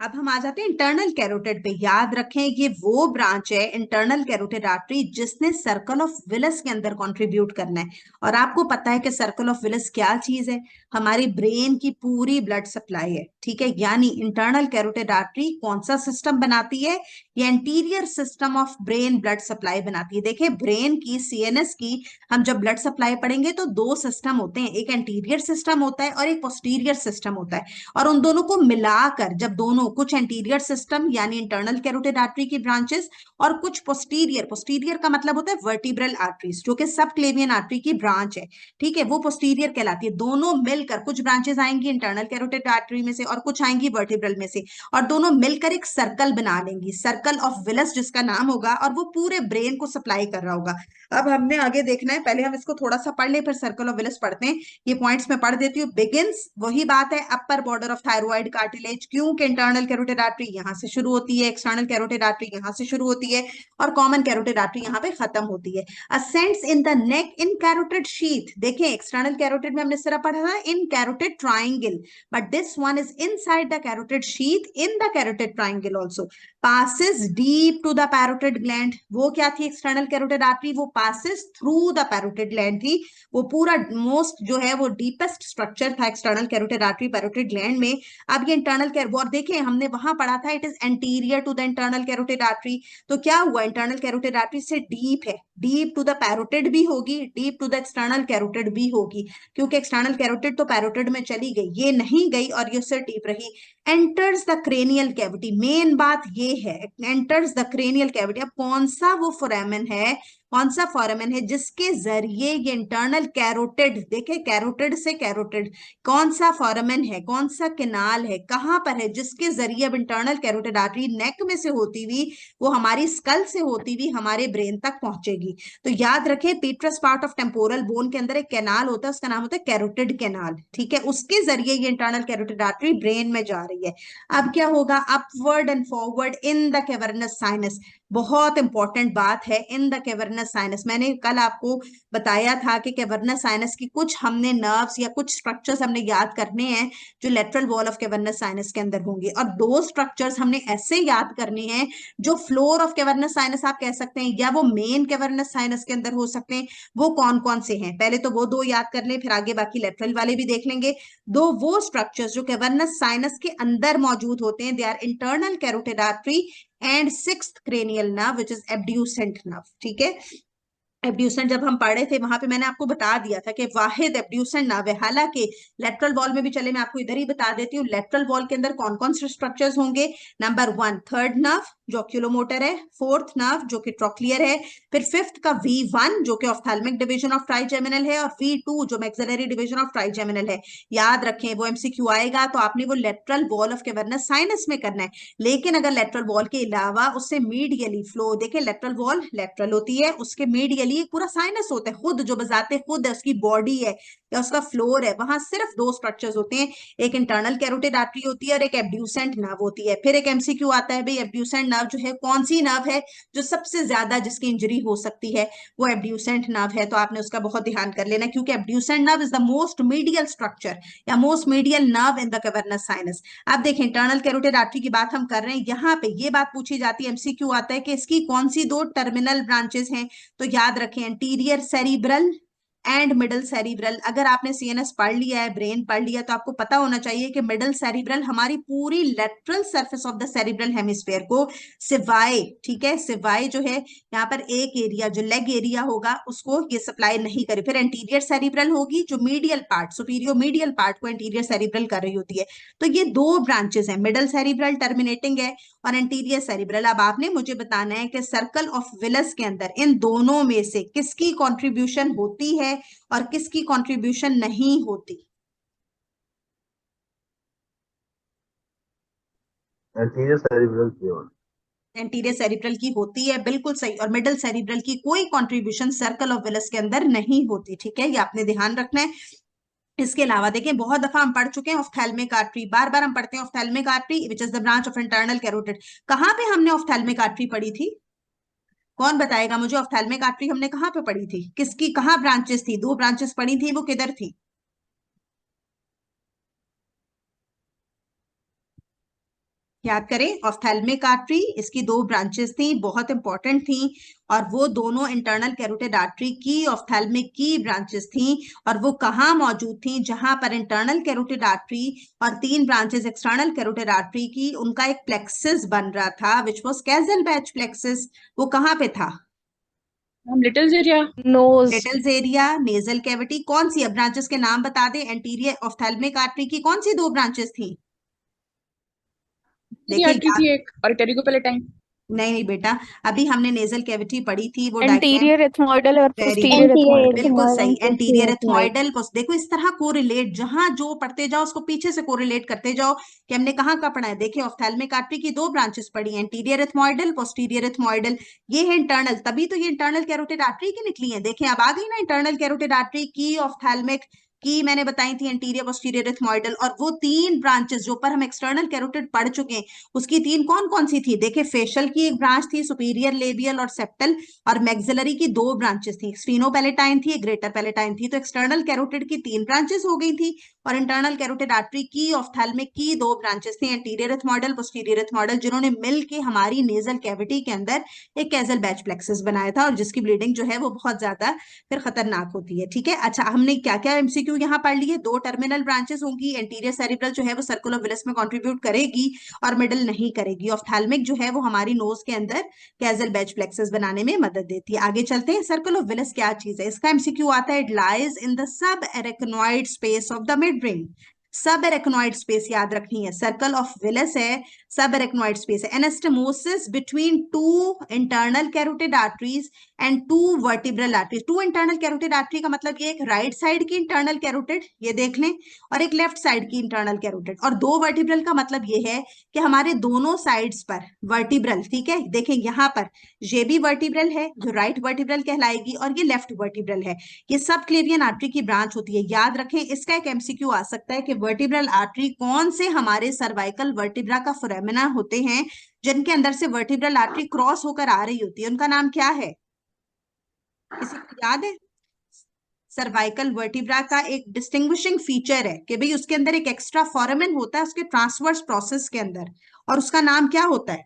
अब हम आ जाते हैं इंटरनल कैरोटिड पे। याद रखें ये वो ब्रांच है इंटरनल कैरोटिड आर्टरी जिसने सर्कल ऑफ विलस के अंदर कंट्रीब्यूट करना है। और आपको पता है कि सर्कल ऑफ विलस क्या चीज है? हमारी ब्रेन की पूरी ब्लड सप्लाई है, ठीक है। यानी इंटरनल कैरोटिड आर्टरी कौन सा सिस्टम बनाती है? ये anterior system of brain blood supply बनाती है। देखिए ब्रेन की, सीएनएस की, हम जब ब्लड सप्लाई पढ़ेंगे तो दो सिस्टम होते हैं, एक एंटीरियर सिस्टम होता है और एक पोस्टीरियर सिस्टम होता है। और उन दोनों को मिलाकर जब दोनों, कुछ एंटीरियर सिस्टम यानी इंटरनल कैरोटिड आर्टरी की ब्रांचेस और कुछ पोस्टीरियर, पोस्टीरियर का मतलब होता है वर्टिब्रल आर्टरीज जो कि सब क्लेवियन आर्टरी की ब्रांच है, ठीक है, वो पोस्टीरियर कहलाती है। दोनों मिलकर कुछ ब्रांचेस आएंगी इंटरनल कैरोटिड आर्टरी में से और कुछ आएंगी वर्टिब्रल में से, और दोनों मिलकर एक सर्कल बना लेंगी, सर्कल ऑफ विलस जिसका नाम होगा, और वो पूरे ब्रेन को सप्लाई कर रहा होगा। अब हमने आगे देखना है, पहले हम इसको थोड़ा सा पढ़ ले फिर सर्कल ऑफ विलस पढ़ते हैं। ये पॉइंट्स में पढ़ देती हूँ। बिगिंस, वही बात है, upper border of thyroid cartilage, क्योंकि इंटरनल कैरोटिड आर्टरी यहां से शुरू होती है, एक्सटर्नल कैरोटिड आर्टरी यहां से शुरू होती है, और कॉमन कैरोटिड आर्टरी यहां पे खत्म होती है। Ascends in the neck in carotid sheath. देखें एक्सटर्नल कैरोटिड में हमने सिर्फ पढ़ा था in carotid triangle, but this one is inside the carotid sheath in the carotid triangle also. passes deep to the parotid gland। वो क्या थी external carotid artery? वो passes through the parotid gland थी। वो पूरा मोस्ट जो है वो डीपेस्ट स्ट्रक्चर था external carotid artery parotid gland में। अब ये इंटरनल और देखें हमने वहां पढ़ा था it is anterior to the internal carotid artery. तो क्या हुआ, इंटरनल कैरोटिड आर्टरी से डीप है, डीप टू द पैरोटिड भी होगी, deep to the external carotid भी होगी, क्योंकि एक्सटर्नल कैरोटिड तो पैरोटिड में चली गई, ये नहीं गई और ये उससे डीप रही। Enters the cranial cavity, main बात ये है, एंटर्स द क्रेनियल कैविटी। अब कौन सा वो फोरामेन है, कौन सा फोरामेन है जिसके जरिए ये इंटरनल कैरोटिड, देखे कैरोटिड से कैरोटिड, कौन सा फोरामेन है, कौन सा केनाल है, कहां पर है, जिसके जरिए अब इंटरनल कैरोटिड आर्टरी नेक में से होती हुई, वो हमारी स्कल से होती हुई हमारे ब्रेन तक पहुंचेगी। तो याद रखें पीट्रस पार्ट ऑफ टेम्पोरल बोन के अंदर एक कैनाल होता है, उसका नाम होता है कैरोटिड कैनाल, ठीक है। उसके जरिए ये इंटरनल कैरोटिड आर्टरी ब्रेन में जा रही है। अब क्या होगा, upward and forward in the cavernous sinus. बहुत इंपॉर्टेंट बात है, इन द कैवर्नस साइनस। मैंने कल आपको बताया था कि कैवर्नस साइनस की कुछ हमने नर्व्स या कुछ स्ट्रक्चर्स हमने याद करने हैं जो lateral wall of cavernous sinus के अंदर होंगे, और दो स्ट्रक्चर्स हमने ऐसे याद करने हैं जो फ्लोर ऑफ कैवर्नस साइनस आप कह सकते हैं या वो मेन कैवर्नस साइनस के अंदर हो सकते हैं। वो कौन कौन से हैं, पहले तो वो दो याद कर लें, फिर आगे बाकी लेटरल वाले भी देख लेंगे। दो वो स्ट्रक्चर्स जो कैवर्नस साइनस के अंदर मौजूद होते हैं, they are internal carotid artery and sixth cranial nerve which is abducent nerve, ठीक है। एब्ड्यूसेंट जब हम पढ़े थे वहां पे मैंने आपको बता दिया था कि वाहिद एब्ड्यूसेंट नर्व है, हालांकि लेटरल वॉल में भी, चले मैं आपको इधर ही बता देती हूँ लेटरल वॉल के अंदर कौन कौन से स्ट्रक्चर्स होंगे। नंबर 1 थर्ड नर्व जो ऑक्यूलोमोटर है, फोर्थ नर्व जो कि ट्रोक्लियर है, फिर फिफ्थ का V1 जो कि ऑफ्थैल्मिक डिवीजन ऑफ ट्राइजेमिनल है, और V2 जो मैक्सिलरी डिवीजन ऑफ ट्राइजेमिनल है। याद रखें वो एमसीक्यू आएगा तो आपने वो lateral wall of cavernous sinus में करना है। लेकिन अगर लेटरल वॉल के अलावा उससे मीडियली फ्लो, देखें लेटरल वॉल लेटरल होती है, उसके मीडियली एक पूरा साइनस होता है, खुद जो बजाते खुद है, उसकी बॉडी है या उसका फ्लोर है, वहां सिर्फ दो स्ट्रक्चर्स होते हैं, एक इंटरनल कैरोटिड आर्टरी होती है और एक एब्ड्यूसेंट नर्व होती है। फिर एक एमसीक्यू आता है भाई एब्ड्यूसेंट नर्व जो है कौन सी नर्व है जो सबसे ज्यादा जिसकी इंजरी हो सकती है, वो एब्ड्यूसेंट नर्व है। तो आपने उसका बहुत ध्यान कर लेना क्योंकि abducent nerve is the most medial structure या most medial nerve in the cavernous sinus. अब देखें इंटरनल कैरोटिड आर्टरी की बात हम कर रहे हैं, यहाँ पे ये बात पूछी जाती है, एमसीक्यू आता है कि इसकी कौन सी दो टर्मिनल ब्रांचेस हैं। तो याद रखें anterior cerebral and middle cerebral. अगर आपने सीएनएस पढ़ लिया है, ब्रेन पढ़ लिया, तो आपको पता होना चाहिए कि मिडल सेरिब्रल हमारी पूरी lateral surface of the cerebral hemisphere को सिवाय, ठीक है, सिवाय जो है यहाँ पर एक एरिया जो लेग एरिया होगा उसको ये सप्लाई नहीं करे। फिर एंटीरियर सेरिब्रल होगी जो medial part, superior medial part को एंटीरियर सेरिब्रल कर रही होती है। तो ये दो ब्रांचेस हैं, मिडल सेरिब्रल टर्मिनेटिंग है और एंटीरियर सेरिब्रल। अब आपने मुझे बताना है कि सर्कल ऑफ विलस के अंदर इन दोनों में से किसकी कंट्रीब्यूशन होती है और किसकी कंट्रीब्यूशन नहीं होती। एंटीरियर सेरिब्रल की ओर। एंटीरियर सेरिब्रल की होती है, बिल्कुल सही। और मिडल सेरिब्रल की कोई कंट्रीब्यूशन सर्कल ऑफ विलस के अंदर नहीं होती, ठीक है, ये आपने ध्यान रखना है। इसके अलावा देखिए बहुत दफा हम पढ़ चुके हैं ऑफ्थैल्मिक आर्टरी, बार बार हम पढ़ते हैं ophthalmic artery which is the branch of internal carotid. कहां पे हमने ऑफ्थैल्मिक आर्टरी पढ़ी थी? कौन बताएगा मुझे, ऑफ्थैल्मिक आर्टरी हमने कहां पे पढ़ी थी, किसकी कहां ब्रांचेस थी, दो ब्रांचेस पढ़ी थी, वो किधर थी? याद करें, ऑफ्थेल्मिक आर्टरी, इसकी दो ब्रांचेस थी, बहुत इंपॉर्टेंट थी, और वो दोनों इंटरनल कैरोटिड आर्टरी की ऑफ्थेल्मिक की ब्रांचेस थी। और वो कहाँ मौजूद थी? जहां पर इंटरनल कैरोटिड आर्टरी और तीन ब्रांचेस एक्सटर्नल कैरोटिड आर्टरी की, उनका एक प्लेक्सिस बन रहा था, which was Kiesselbach plexus. वो कहाँ पे था? हम Little area. Nose. Little's area, nasal cavity. कौन सी? अब ब्रांचेस के नाम बता दे। एंटीरियर ऑफ्थेल्मिक आर्टरी की कौन सी दो ब्रांचेस थी? देखिए आर्टरी थी एक, और टेरिकोपेलेटाइन। नहीं नहीं बेटा, अभी हमने नेजल कैविटी पढ़ी थी, वो डायग्राम। एंटीरियर एथमोइडल और वेरी पोस्टीरियर गुड, एथमोइडल। बिल्कुल एंटीरियर सही। Ethmoidal, anterior posterior ethmoidal. Ethmoidal. देखो इस तरह कोरिलेट, जहां जो पढ़ते जाओ उसको पीछे से कोरिलेट करते जाओ कि हमने कहाँ का पढ़ा है। देखिए ऑफ्थेल्मिक आर्टरी की दो ब्रांचेस पढ़ी, एंटीरियर एथमॉइडल, पोस्टीरियर एथमॉइडल। ये है इंटरनल, तभी तो ये इंटरनल कैरोटिड आर्टरी की निकली है। देखें अब आ गई ना इंटरनल कैरोटिड आर्टरी की, ऑफ्थेल्मिक की मैंने बताई थी, एंटीरियर पोस्टीरियर एथमॉइडल। और वो तीन ब्रांचेस जो पर हम एक्सटर्नल कैरोटिड पढ़ चुके हैं, उसकी तीन कौन कौन सी थी? देखिए फेशियल की एक ब्रांच थी, सुपीरियर लेबियल और सेप्टल। और मैक्सिलरी की दो ब्रांचेस थी, स्फीनोपैलेटाइन थी, ग्रेटर पैलेटाइन थी। तो एक्सटर्नल कैरोटिड की तीन ब्रांचेस हो गई थी, और इंटरनल कैरोटिड आर्टरी की, ऑफ्थेल्मिक की दो ब्रांचेस थी, एंटीरियर एथमॉइडल, पोस्टीरियर एथमॉइडल, जिन्होंने मिलके हमारी नेजल कैविटी के अंदर एक कैजल बैच प्लेक्सिस बनाया था, और जिसकी ब्लीडिंग जो है वो बहुत ज्यादा फिर खतरनाक होती है। ठीक है, अच्छा हमने क्या क्या एमसीक्यू यहाँ पढ़ लिए? दो टर्मिनल ब्रांचेस होंगी, एंटीरियर सेरिब्रल जो है वो सर्कुलर विलस में कंट्रीब्यूट करेगी और मिडल नहीं करेगी। ऑफ्थेल्मिक जो है वो हमारी नोज के अंदर कैजल बैच प्लेक्सस बनाने में मदद देती है। आगे चलते हैं, सर्कल ऑफ विलस क्या चीज है? इसका एमसीक्यू आता है, it lies in the sub arachnoid space of the mid brain. सब एरेक्नोइड स्पेस याद रखनी है, सर्कल ऑफ विलस है, सब एरेक्नोइड स्पेस है। Anastomosis between two internal carotid arteries and two vertebral arteries. Two internal carotid artery का मतलब ये एक राइट साइड की इंटरनल कैरोटिड, ये देख लें, और एक लेफ्ट साइड की इंटरनल कैरोटिड। और दो वर्टिब्रल का मतलब ये है कि हमारे दोनों साइड्स पर वर्टिब्रल, ठीक है, देखें यहाँ पर ये भी वर्टिब्रल है जो राइट वर्टिब्रल कहलाएगी, और ये लेफ्ट वर्टिब्रल है। ये सब क्लेवियन आर्टरी की ब्रांच होती है। याद रखें, इसका एक एमसीक्यू आ सकता है कि वर्टिब्रल आर्टरी कौन से हमारे सर्वाइकल वर्टिब्रा का फोरामिना होते हैं, जिनके अंदर से वर्टिब्रल आर्टरी क्रॉस होकर आ रही होती है, उनका नाम क्या है? किसी को याद है? सर्वाइकल वर्टिब्रा का एक डिस्टिंग्विशिंग फीचर है कि भाई उसके अंदर एक एक्स्ट्रा फोरामेन होता है उसके ट्रांसवर्स प्रोसेस के अंदर, और उसका नाम क्या होता है?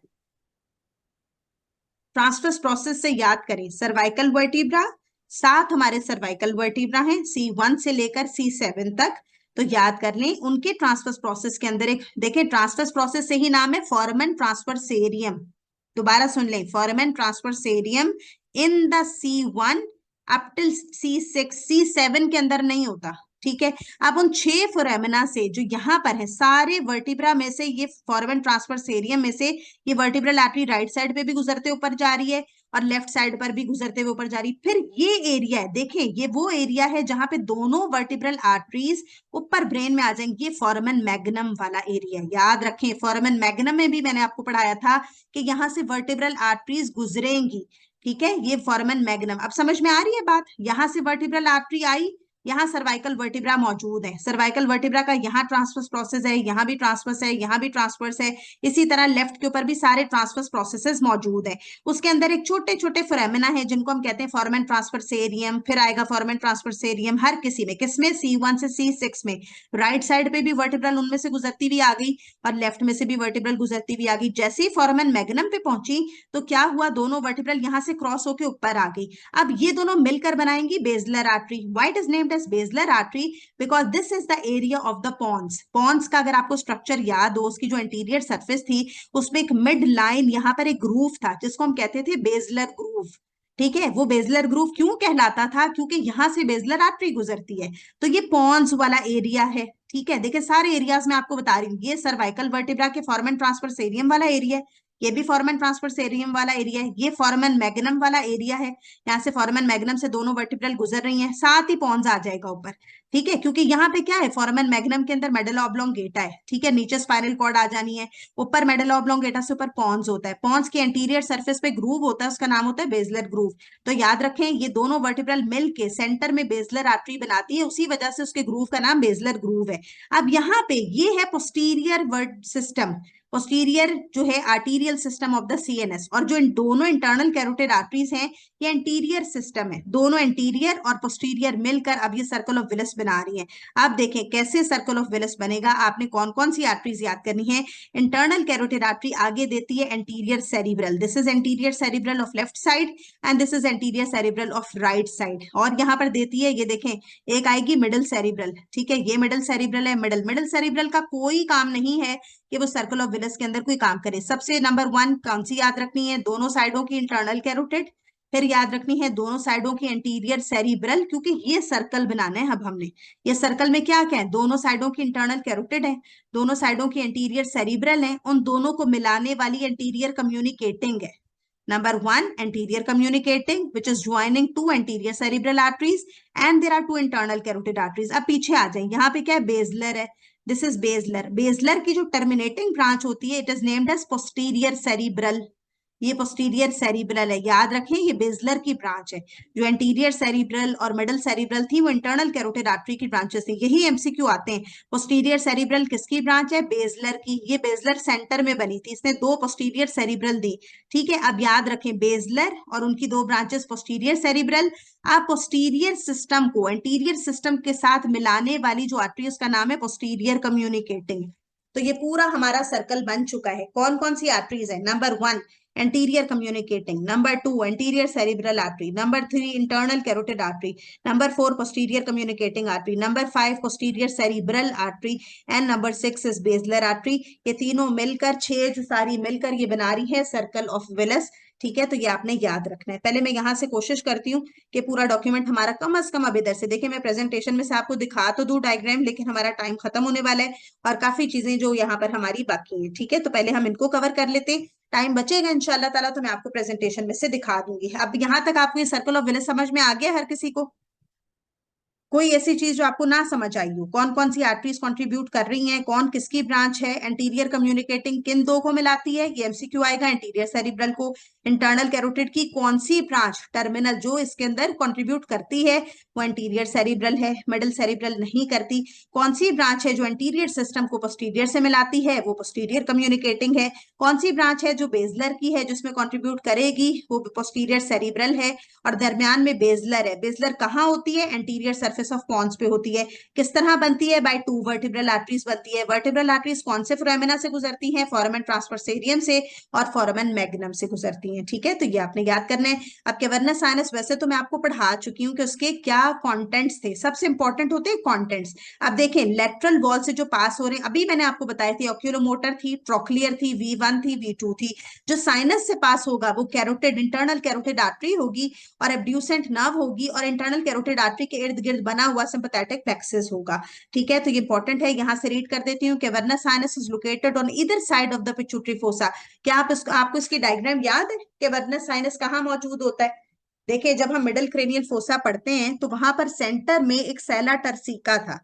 ट्रांसवर्स प्रोसेस से याद करें, सर्वाइकल वर्टिब्रा, सात हमारे सर्वाइकल वर्टिब्रा हैं, C1 से लेकर C7 तक। तो याद कर लें, उनके ट्रांसवर्स प्रोसेस के अंदर एक, देखें ट्रांसवर्स प्रोसेस से ही नाम है फोरामेन ट्रांसवर्सेरियम। दोबारा सुन लें, foramen transversarium in the C1 up till C6, C7 के अंदर नहीं होता। ठीक है, अब उन 6 फोरामिना से जो यहाँ पर है, सारे वर्टिब्रा में से ये फोरामेन ट्रांसवर्सेरियम में से ये वर्टिब्रल आर्टरी राइट साइड पे भी गुजरते ऊपर जा रही है और लेफ्ट साइड पर भी गुजरते हुए ऊपर जा रही। फिर ये एरिया है, देखें ये वो एरिया है जहां पे दोनों वर्टिब्रल आर्टरीज ऊपर ब्रेन में आ जाएंगी, ये फोरामेन मैग्नम वाला एरिया। याद रखें, फोरामेन मैग्नम में भी मैंने आपको पढ़ाया था कि यहाँ से वर्टिब्रल आर्टरीज गुजरेंगी। ठीक है, ये फोरामेन मैग्नम। अब समझ में आ रही है बात? यहां से वर्टिब्रल आर्टरी आई, यहाँ सर्वाइकल वर्टिब्रा मौजूद है, सर्वाइकल वर्टिब्रा का यहाँ ट्रांसवर्स प्रोसेस है, यहाँ भी ट्रांसवर्स है, यहाँ भी ट्रांसवर्स है, इसी तरह लेफ्ट के ऊपर भी सारे ट्रांसवर्स प्रोसेसेस मौजूद है। उसके अंदर एक छोटे छोटे फोरामिना है जिनको हम कहते हैं फोरामेन ट्रांसवर्सेरियम, फिर आएगा फोरामेन ट्रांसवर्सेरियम हर किसी में, किसमें? C1 से C6 में। राइट साइड पे भी वर्टिब्रल उनमें से गुजरती हुई आ गई और लेफ्ट में से भी वर्टिब्रल गुजरती हुई आ गई। जैसे ही फोरामेन मैग्नम पे पहुंची तो क्या हुआ, दोनों वर्टिब्रल यहाँ से क्रॉस होकर ऊपर आ गई। अब ये दोनों मिलकर बनाएंगी basilar artery. Why it is named as basilar artery? Because this is the area of the pons. Pons का अगर आपको स्ट्रक्चर याद हो, उसकी जो इंटीरियर सरफेस थी उसमें एक मिड लाइन, यहाँ पर एक ग्रूव था जिसको हम कहते थे बेजलर ग्रूव। ठीक है, वो बेजलर ग्रूव क्यों कहलाता था? क्योंकि यहां से बेजलर आर्टरी गुजरती है। तो ये पॉन्स वाला एरिया है। ठीक है, देखिए सारे एरियाज में आपको बता रही हूँ, ये सर्वाइकल वर्टिब्रा के फोरामेन ट्रांसवर्सेरियम वाला एरिया है, ये भी फोरामेन ट्रांसवर्सेरियम वाला एरिया है, ये फोरामेन मैग्नम वाला एरिया है, यहाँ से फोरामेन मैग्नम से दोनों वर्टिब्रल गुजर रही हैं, साथ ही पॉन्स आ जाएगा ऊपर। ठीक है, क्योंकि यहाँ पे क्या है, फोरामेन मैग्नम के अंदर मेडुला ऑब्लोंगेटा है। ठीक है, नीचे स्पाइनल कॉर्ड आ जानी है, ऊपर मेडुला ऑब्लोंगेटा से ऊपर पॉन्स होता है, पॉन्स के एंटीरियर सरफेस पे ग्रूव होता है, उसका नाम होता है बेजलर ग्रूव। तो याद रखें, ये दोनों वर्टिब्रल मिल के सेंटर में बेजलर आर्टरी बनाती है, उसी वजह से उसके ग्रूव का नाम बेजलर ग्रूव है। अब यहाँ पे ये है पोस्टीरियर वर्ड सिस्टम। पोस्टीरियर जो है arterial system of the CNS, और जो इन दोनों इंटरनल कैरोटिड आर्टरीज हैं ये एंटीरियर सिस्टम है, दोनों एंटीरियर और पोस्टीरियर मिलकर अब ये सर्कल ऑफ विलस बना रही है। अब देखें कैसे सर्कल ऑफ विलस बनेगा, आपने कौन कौन सी आर्टरीज याद करनी है। इंटरनल कैरोटिड आर्टरी आगे देती है anterior cerebral, this is anterior cerebral of left side and this is anterior cerebral of right side, और यहाँ पर देती है, ये देखें एक आएगी मिडल सेरिब्रल, ठीक है, ये मिडल सेरिब्रल है, मिडल सेरिब्रल का कोई काम नहीं है कि वो सर्कल ऑफ विलस के अंदर कोई काम करे। सबसे नंबर 1 कौन सी याद रखनी है, दोनों साइडों की इंटरनल कैरोटिड, फिर याद रखनी है दोनों साइडों की एंटीरियर सेरिब्रल, क्योंकि ये सर्कल बनाना है अब हमने। ये सर्कल में क्या क्या है, दोनों साइडों की इंटरनल कैरोटिड है, दोनों साइडों की एंटीरियर सेरिब्रल है, उन दोनों को मिलाने वाली एंटीरियर कम्युनिकेटिंग है। Number 1, anterior communicating, which is joining two anterior cerebral arteries, and there are two internal carotid arteries. अब पीछे आ जाए, यहाँ पे क्या है, बेजलर है, दिस इज बेजलर। बेजलर की जो टर्मिनेटिंग ब्रांच होती है it is named as posterior cerebral, ये पोस्टीरियर सेरिब्रल है, याद रखें ये बेजलर की ब्रांच है। जो एंटीरियर सेरिब्रल और मिडल सेरिब्रल थी वो इंटरनल कैरोटिड आर्टरी की ब्रांचेस थी, यही एमसीक्यू आते हैं। पोस्टीरियर सेरिब्रल किसकी ब्रांच है, बेजलर की, ये बेजलर सेंटर में बनी थी, इसने दो पोस्टीरियर सेरिब्रल दी, ठीक है। अब याद रखें बेजलर और उनकी दो ब्रांचेस पोस्टीरियर सेरिब्रल। आप पोस्टीरियर सिस्टम को एंटीरियर सिस्टम के साथ मिलाने वाली जो आर्टरी उसका नाम है पोस्टीरियर कम्युनिकेटिंग। तो ये पूरा हमारा सर्कल बन चुका है। कौन कौन सी आर्टरीज है, number 1 anterior communicating, number 2 anterior cerebral artery, number 3 internal carotid artery, number 4 posterior communicating artery, number 5 posterior cerebral artery and number 6 is basilar artery। ये तीनों मिलकर 6 जो सारी मिलकर ये बना रही है सर्कल ऑफ विलस, ठीक है। तो ये आपने याद रखना है। पहले मैं यहाँ से कोशिश करती हूँ कि पूरा डॉक्यूमेंट हमारा कम से कम अब इधर से देखिए, मैं प्रेजेंटेशन में से आपको दिखा तो दूं डायग्राम, लेकिन हमारा टाइम खत्म होने वाला है और काफी चीजें जो यहाँ पर हमारी बाकी हैं, ठीक है। तो पहले हम इनको कवर कर लेते हैं, टाइम बचेगा इंशाल्लाह ताला तो मैं आपको प्रेजेंटेशन में से दिखा दूंगी। अब यहाँ तक आपको ये सर्कल ऑफ विलस समझ में आ गया हर किसी को? कोई ऐसी चीज जो आपको ना समझ आई हो, कौन कौन सी आर्टरीज कंट्रीब्यूट कर रही हैं, कौन किसकी ब्रांच है, एंटीरियर कम्युनिकेटिंग किन दो को मिलाती है, ये एमसीक्यू आएगा। एंटीरियर सेरिब्रल को, इंटरनल कैरोटिड की कौन सी ब्रांच टर्मिनल जो इसके अंदर कंट्रीब्यूट करती है वो एंटीरियर सेरिब्रल है, मिडल सेरिब्रल नहीं करती। कौन सी ब्रांच है जो एंटीरियर सिस्टम को पोस्टीरियर से मिलाती है वो पोस्टीरियर कम्युनिकेटिंग है। कौन सी ब्रांच है जो बेजलर की है जिसमें कंट्रीब्यूट करेगी वो पोस्टीरियर सेरिब्रल है, और दरमियान में बेजलर है। बेजलर कहाँ होती है, एंटीरियर सरफेस ऑफ पॉन्स पे होती है। किस तरह बनती है, बाय 2 वर्टिब्रल आर्टरीज बनती है। वर्टिब्रल आर्टरीज कौन से फोरामिना से गुजरती हैं, फोरामेन ट्रांसवर्सेरियम से और फोरामेन मैग्नम से गुजरती हैं, ठीक है। तो ये आपने याद करना है। अब कैवर्नस साइनस वैसे तो मैं आपको पढ़ा चुकी हूँ कि उसके क्या कंटेंट्स थे, सबसे इंपॉर्टेंट होते हैं कंटेंट्स। अब देखें लेटरल वॉल से जो पास हो रहे हैं, अभी मैंने आपको बताई थी ऑक्यूलोमोटर थी, ट्रोक्लियर थी, V1 थी, V2 थी। जो साइनस से पास होगा वो कैरोटिड, इंटरनल कैरोटिड आर्टरी होगी और एब्ड्यूसेंट नर्व होगी, और इंटरनल कैरोटिड आर्टरी के इर्द गिर्द बना हुआ सिंपैथेटिक प्लेक्सस होगा, ठीक है। तो ये इंपॉर्टेंट है, यहां से रीड कर देती हूँ। Cavernous sinus is located on either side of the pituitary fossa. क्या आपको इसकी डायग्राम याद है, कैवर्नस साइनस कहाँ मौजूद होता है? देखिए जब हम मिडिल क्रेनियल फोसा पढ़ते हैं तो वहां पर सेंटर में एक सेला टर्सिका था,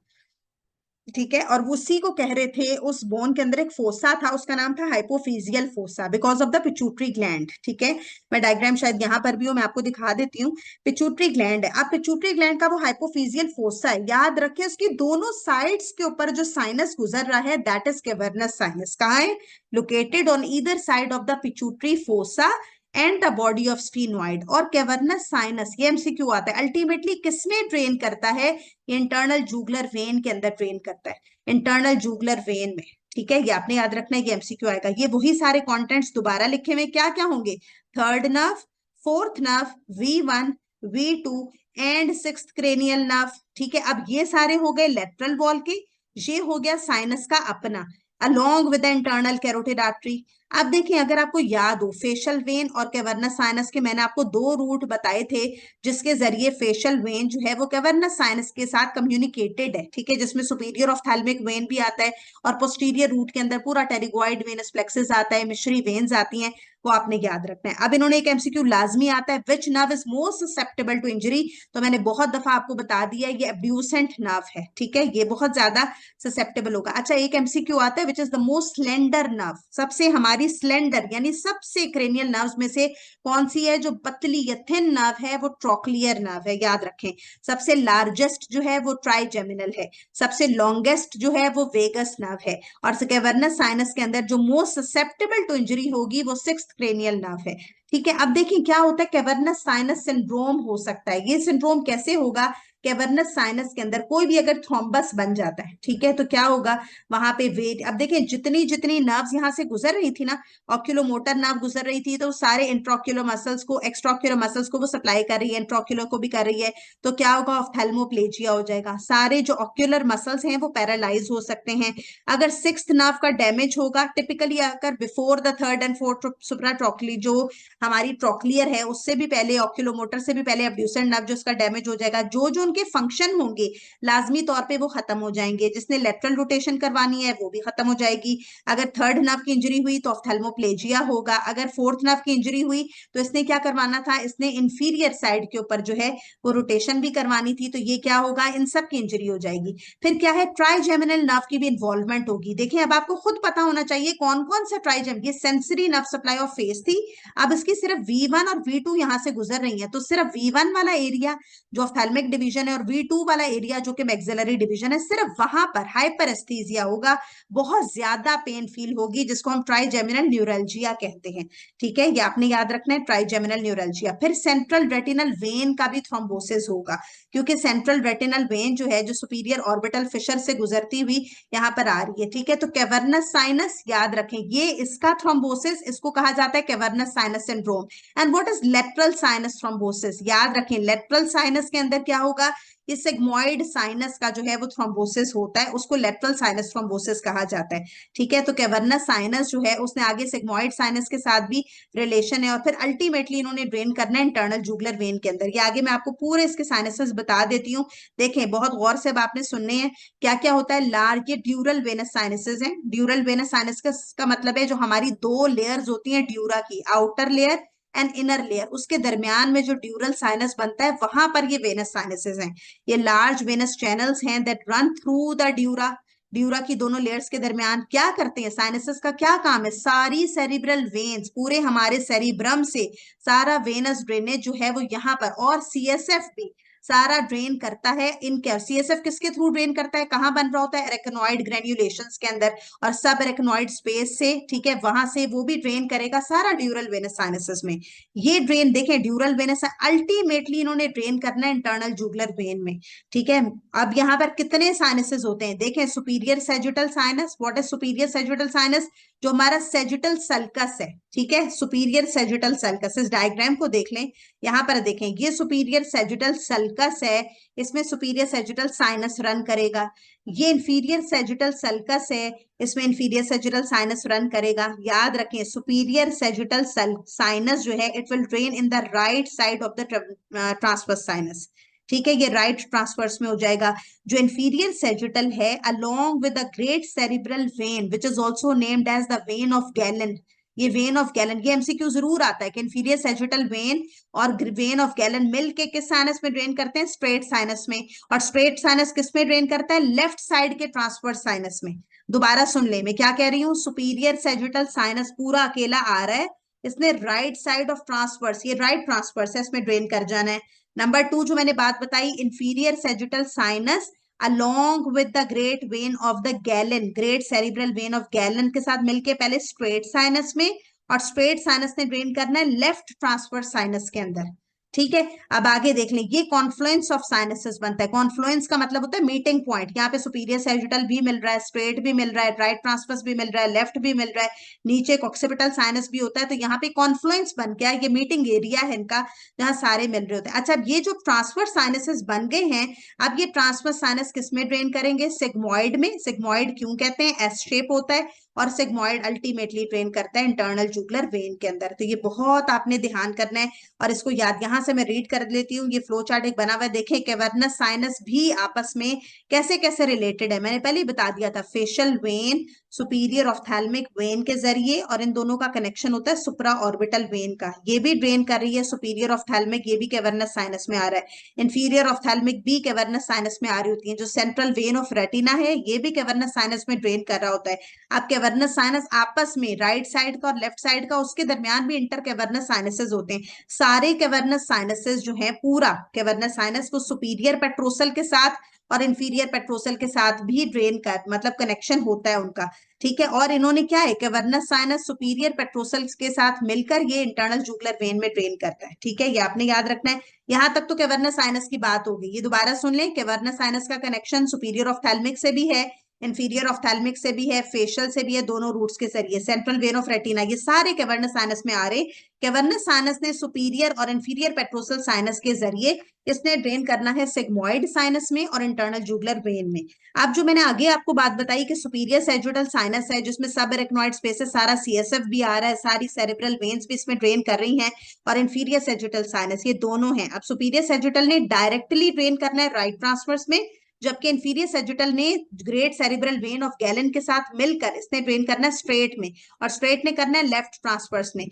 ठीक है, और उसी को कह रहे थे, उस बोन के अंदर एक फोसा था, उसका नाम था hypophyseal fossa because of the pituitary gland, ठीक है। मैं डायग्राम शायद यहाँ पर भी हूँ, मैं आपको दिखा देती हूँ। पिट्यूटरी ग्लैंड है, अब पिट्यूटरी ग्लैंड का वो हाइपोफिजियल फोसा है, याद रखें उसकी दोनों साइड्स के ऊपर जो साइनस गुजर रहा है दैट इज कैवर्नस साइनस। कहाँ है, located on either side of the pituitary fossa and the body of sphenoid. और कैवर्नस साइनस ये एमसीक्यू आता है, अल्टीमेटली किसमें ट्रेन करता है, इंटरनल जूगुलर वेन के अंदर ट्रेन करता है, इंटरनल जूगुलर वेन में, ठीक है। ये आपने याद रखना है, ये एमसीक्यू आएगा। ये वही सारे कंटेंट्स दोबारा लिखे हुए क्या क्या होंगे, third nerve, fourth nerve, V1, V2 and sixth cranial nerve, ठीक है। अब ये सारे हो गए लेटरल वॉल के, ये हो गया साइनस का अपना along with the internal carotid artery। अब देखिए अगर आपको याद हो फेशियल वेन और कैवर्नस साइनस के मैंने आपको दो रूट बताए थे जिसके जरिए फेशियल वेन जो है वो कैवर्नस साइनस के साथ कम्युनिकेटेड है, ठीक है, जिसमें सुपीरियर ऑफ्थैल्मिक वेन भी आता है और पोस्टीरियर रूट के अंदर पूरा टेरिगोइड वेनस प्लेक्सस आता है, मिश्री वेन्स आती हैं। वो आपने याद रखना है। अब इन्होंने एक एमसीक्यू लाजमी आता है, which nerve is most susceptible to injury, तो मैंने बहुत दफा आपको बता दिया ये एब्ड्यूसेंट नर्व है, ठीक है, ये बहुत ज्यादा ससेप्टेबल होगा। अच्छा, एक एमसीक्यू आता है विच is the most slender nerve, सबसे हमारी स्लेंडर यानी सबसे क्रेनियल नर्व्स में से कौन सी है जो पतली या थिन नर्व है, वो ट्रोक्लियर नर्व है, याद रखें। सबसे लार्जेस्ट जो है वो ट्राइजेमिनल है, सबसे लॉन्गेस्ट जो है वो वेगस नर्व है, और कैवर्नस साइनस के अंदर जो मोस्ट ससेप्टेबल टू इंजरी होगी वो सिक्स्थ क्रेनियल नर्व है, ठीक है। अब देखिए क्या होता है, कैवर्नस साइनस सिंड्रोम हो सकता है। ये सिंड्रोम कैसे होगा, कैवर्नस साइनस के अंदर कोई भी अगर थ्रोम्बस बन जाता है, ठीक है, तो क्या होगा वहां पे वेट, अब देखिए जितनी जितनी नर्व्स यहाँ से गुजर रही थी ना, ऑक्यूलोमोटर नर्व गुजर रही थी, तो सारे इंट्राक्यूलर मसल्स को, एक्स्ट्राक्यूलर मसल्स को वो सप्लाई कर रही है, इंट्राक्यूलर को भी कर रही है, तो क्या होगा, ऑफ्थेल्मोप्लेजिया हो जाएगा। सारे जो ऑक्यूलर मसल्स हैं वो पैरालाइज हो सकते हैं। अगर सिक्स्थ नर्व का डैमेज होगा, टिपिकली अगर before the third and fourth supratrochlear, जो हमारी ट्रॉक्लियर है उससे भी पहले, ऑक्यूलोमोटर से भी पहले एब्ड्यूसेंट नर्व जो उसका डैमेज हो जाएगा, जो जो उनके फंक्शन होंगे लाजमी तौर पे वो खत्म हो जाएंगे। जिसने लेटरल रोटेशन करवानी है वो भी खत्म हो जाएगी। अगर थर्ड नर्व की इंजरी हुई तो ऑफ्थेल्मोप्लेजिया होगा। अगर फोर्थ नर्व की इंजरी हुई तो इसने क्या करवाना था, इसने इंफीरियर साइड के ऊपर जो है वो रोटेशन भी करवानी थी, तो ये क्या होगा, इन सब की इंजरी हो जाएगी। फिर क्या है, ट्राइजेमिनल नर्व की भी इन्वॉल्वमेंट होगी। देखिए अब आपको खुद पता होना चाहिए कौन कौन सा ट्राइजेम, ये sensory nerve supply of face थी, अब इसकी सिर्फ V1 और V2 यहां से गुजर रही है, तो सिर्फ V1 वाला एरिया जो ऑफ्थेल्मिक डिवीजन है और V2 वाला एरिया जो कि मैक्सिलरी डिवीजन है, सिर्फ वहां पर हाइपरेस्थीसिया होगा, बहुत ज्यादा पेन फील होगी, जिसको हम ट्राइजेमिनल न्यूरल्जिया कहते हैं, ठीक है, ये आपने याद रखना है, ट्राइजेमिनल न्यूरल्जिया। फिर सेंट्रल रेटिनल वेन का भी थ्रोम्बोसिस होगा, क्योंकि सेंट्रल रेटिनल वेन जो है जो सुपीरियर ऑर्बिटल फिशर से गुजरती हुई यहाँ पर आ रही है, ठीक है। तो कैवर्नस साइनस याद रखें, ये इसका थ्रोम्बोसिस, इसको कहा जाता है cavernous sinus syndrome. And what is lateral sinus thrombosis, याद रखें लेटरल साइनस के अंदर क्या होगा, इस सिग्मोइड साइनस का जो है वो थ्रोम्बोसिस होता है, उसको लेटरल साइनस थ्रोम्बोसिस कहा जाता है, ठीक है। तो कैवर्नस साइनस जो है उसने आगे सिग्मोइड साइनस के साथ भी रिलेशन है, और फिर अल्टीमेटली इन्होंने ड्रेन करना है इंटरनल जूगुलर वेन के अंदर। ये आगे मैं आपको पूरे इसके साइनसेस बता देती हूँ, देखें बहुत गौर से अब आपने सुनने हैं क्या क्या होता है। लार्ज, ये ड्यूरल वेनस साइनसेस हैं। ड्यूरल वेनस साइनस का मतलब है जो हमारी दो लेयर्स होती हैं ड्यूरा की, outer layer and inner layer, उसके दरमियान में जो ड्यूरल साइनस बनता है वहां पर ये वेनस साइनसेस हैं। ये लार्ज वेनस चैनल्स हैं that run through the dura, dura की दोनों लेयर्स के दरमियान क्या करते हैं, साइनसेस का क्या काम है, सारी सेरिब्रल वेन्स, पूरे हमारे सेरिब्रम से सारा वेनस ड्रेनेज जो है वो यहाँ पर, और सीएसएफ भी सारा ड्रेन करता है। इन सीएसएफ किसके थ्रू ड्रेन करता है, कहां बन रहा होता है, एरेक्नोइड ग्रेन्युलेशंस के अंदर और सब एरेक्नोइड स्पेस से, ठीक है, वहां से वो भी ड्रेन करेगा सारा ड्यूरल वेनस साइनसेस में। ये ड्रेन देखें ड्यूरल वेनस अल्टीमेटली इन्होंने ड्रेन करना है इंटरनल जूगुलर वेन में, ठीक है। अब यहाँ पर कितने साइनसेस होते हैं, देखें superior sagittal sinus, what is superior sagittal sinus, जो हमारा सेजुटल सल्कस है, ठीक है, सुपीरियर सेजुटल सल्कस, इस डायग्राम को देख लें, यहाँ पर देखें ये सुपीरियर सेजुटल सल्कस है, इसमें सुपीरियर सेजुटल साइनस रन करेगा। ये इंफीरियर सेजुटल सल्कस है, इसमें इंफीरियर सेजुटल साइनस रन करेगा। याद रखें सुपीरियर सेजुटल साइनस जो है it will drain in the right side of the transverse sinus, ठीक है, ये राइट ट्रांसवर्स में हो जाएगा। जो इंफीरियर सेजुटल है along with the great cerebral vein which is also named as the vein of Galen, ये वेन ऑफ गैलन, ये एमसीक्यू जरूर आता है कि इंफीरियर सेजुटल वेन और वेन ऑफ गैलन मिलके किस साइनस में ड्रेन करते हैं, स्ट्रेट साइनस में। और स्ट्रेट साइनस किस में ड्रेन करता है, लेफ्ट साइड के ट्रांसवर्स साइनस में। दोबारा सुन ले मैं क्या कह रही हूँ, सुपीरियर सेजुटल साइनस पूरा अकेला आ रहा है, इसने राइट साइड ऑफ ट्रांसवर्स, ये राइट ट्रांसवर्स है, इसमें ड्रेन कर जाना है। नंबर 2 जो मैंने बात बताई, inferior sagittal sinus along with the great vein of the Galen, great cerebral vein of Galen के साथ मिलके पहले स्ट्रेट साइनस में, और स्ट्रेट साइनस ने ड्रेन करना है लेफ्ट ट्रांसवर्स साइनस के अंदर, ठीक है। अब आगे देख लें, ये कॉन्फ्लुएंस ऑफ साइनसेस बनता है। कॉन्फ्लुएंस का मतलब होता है मीटिंग पॉइंट, यहाँ पे सुपीरियर सेजुटल भी मिल रहा है, स्ट्रेट भी मिल रहा है, राइट ट्रांसवर्स भी मिल रहा है, लेफ्ट भी मिल रहा है, नीचे ऑक्सिपिटल साइनस भी होता है, तो यहाँ पे कॉन्फ्लुएंस बन गया, ये मीटिंग एरिया है इनका जहाँ सारे मिल रहे होते हैं। अच्छा, अब ये जो ट्रांसवर्स साइनसेस बन गए हैं, अब ये ट्रांसवर्स साइनस किसमें ड्रेन करेंगे, सिग्मोइड में। सिग्मोइड क्यों कहते हैं, एस शेप होता है, और सिग्मोइड अल्टीमेटली ड्रेन करता है इंटरनल जूगुलर वेन के अंदर। तो ये बहुत आपने ध्यान करना है, और इसको याद, यहां से मैं रीड कर लेती हूँ, ये फ्लो चार्ट एक बना हुआ है, देखें कैवर्नस साइनस भी आपस में कैसे कैसे रिलेटेड है। मैंने पहले ही बता दिया था, फेशियल वेन, सुपीरियर ऑफ्थैल्मिक वेन के जरिए, और इन दोनों का कनेक्शन होता है सुप्रा ऑर्बिटल वेन का। ये भी ड्रेन कर रही है सुपीरियर ऑफ्थैल्मिक, ये भी कैवर्नस साइनस में आ रहा है। इंफीरियर ऑफ्थैल्मिक भी कैवर्नस साइनस में आ रही होती है। जो सेंट्रल वेन ऑफ रेटिना है ये भी कैवर्नस साइनस में ड्रेन कर रहा होता है। अब कैवर्नस साइनस आपस में राइट साइड का और लेफ्ट साइड का, उसके दरमियान भी इंटर कैवर्नस साइनसेस होते हैं। सारे कैवर्नस साइनसेस जो है, पूरा कैवर्नस साइनस को सुपीरियर पेट्रोसल के साथ और इंफीरियर पेट्रोसल के साथ भी ड्रेन कर, मतलब कनेक्शन होता है उनका। ठीक है, और इन्होंने क्या है, कैवर्नस साइनस सुपीरियर पेट्रोसल के साथ मिलकर ये इंटरनल जूगुलर वेन में ड्रेन करता है। ठीक है, ये आपने याद रखना है। यहां तक तो कैवर्नस साइनस की बात होगी। ये दोबारा सुन लें, कैवर्नस साइनस का कनेक्शन सुपीरियर ऑफ्थैल्मिक से भी है, इंफीरियर ऑफ्थैल्मिक से भी है, फेशियल से भी है, दोनों रूट्स के जरिए। सेंट्रल वेन ऑफ रेटिना, ये सारे कैवर्नस साइनस में आ रहे। कैवर्नस साइनस ने सुपीरियर और इंफीरियर पेट्रोसल साइनस के जरिए इसने ड्रेन करना है सिग्मोइड साइनस में और इंटरनल जूगुलर वेन में। अब जो मैंने आगे आपको बात बताई कि सुपीरियर सैजिटल साइनस है जिसमें सब एरेक्नॉइड स्पेसेस, सारा सीएसएफ भी आ रहा है, सारी सेरेब्रल वेन्स भी इसमें ड्रेन कर रही हैं, और इंफीरियर सैजिटल साइनस, ये दोनों हैं। अब सुपीरियर सैजिटल ने डायरेक्टली ड्रेन करना है राइट ट्रांसवर्स में, जबकि इंफीरियर सैजिटल ने great cerebral vein of gallon के साथ मिलकर इसने ड्रेन करना है स्ट्रेट में, और स्ट्रेट ने करना है लेफ्ट ट्रांसवर्स में।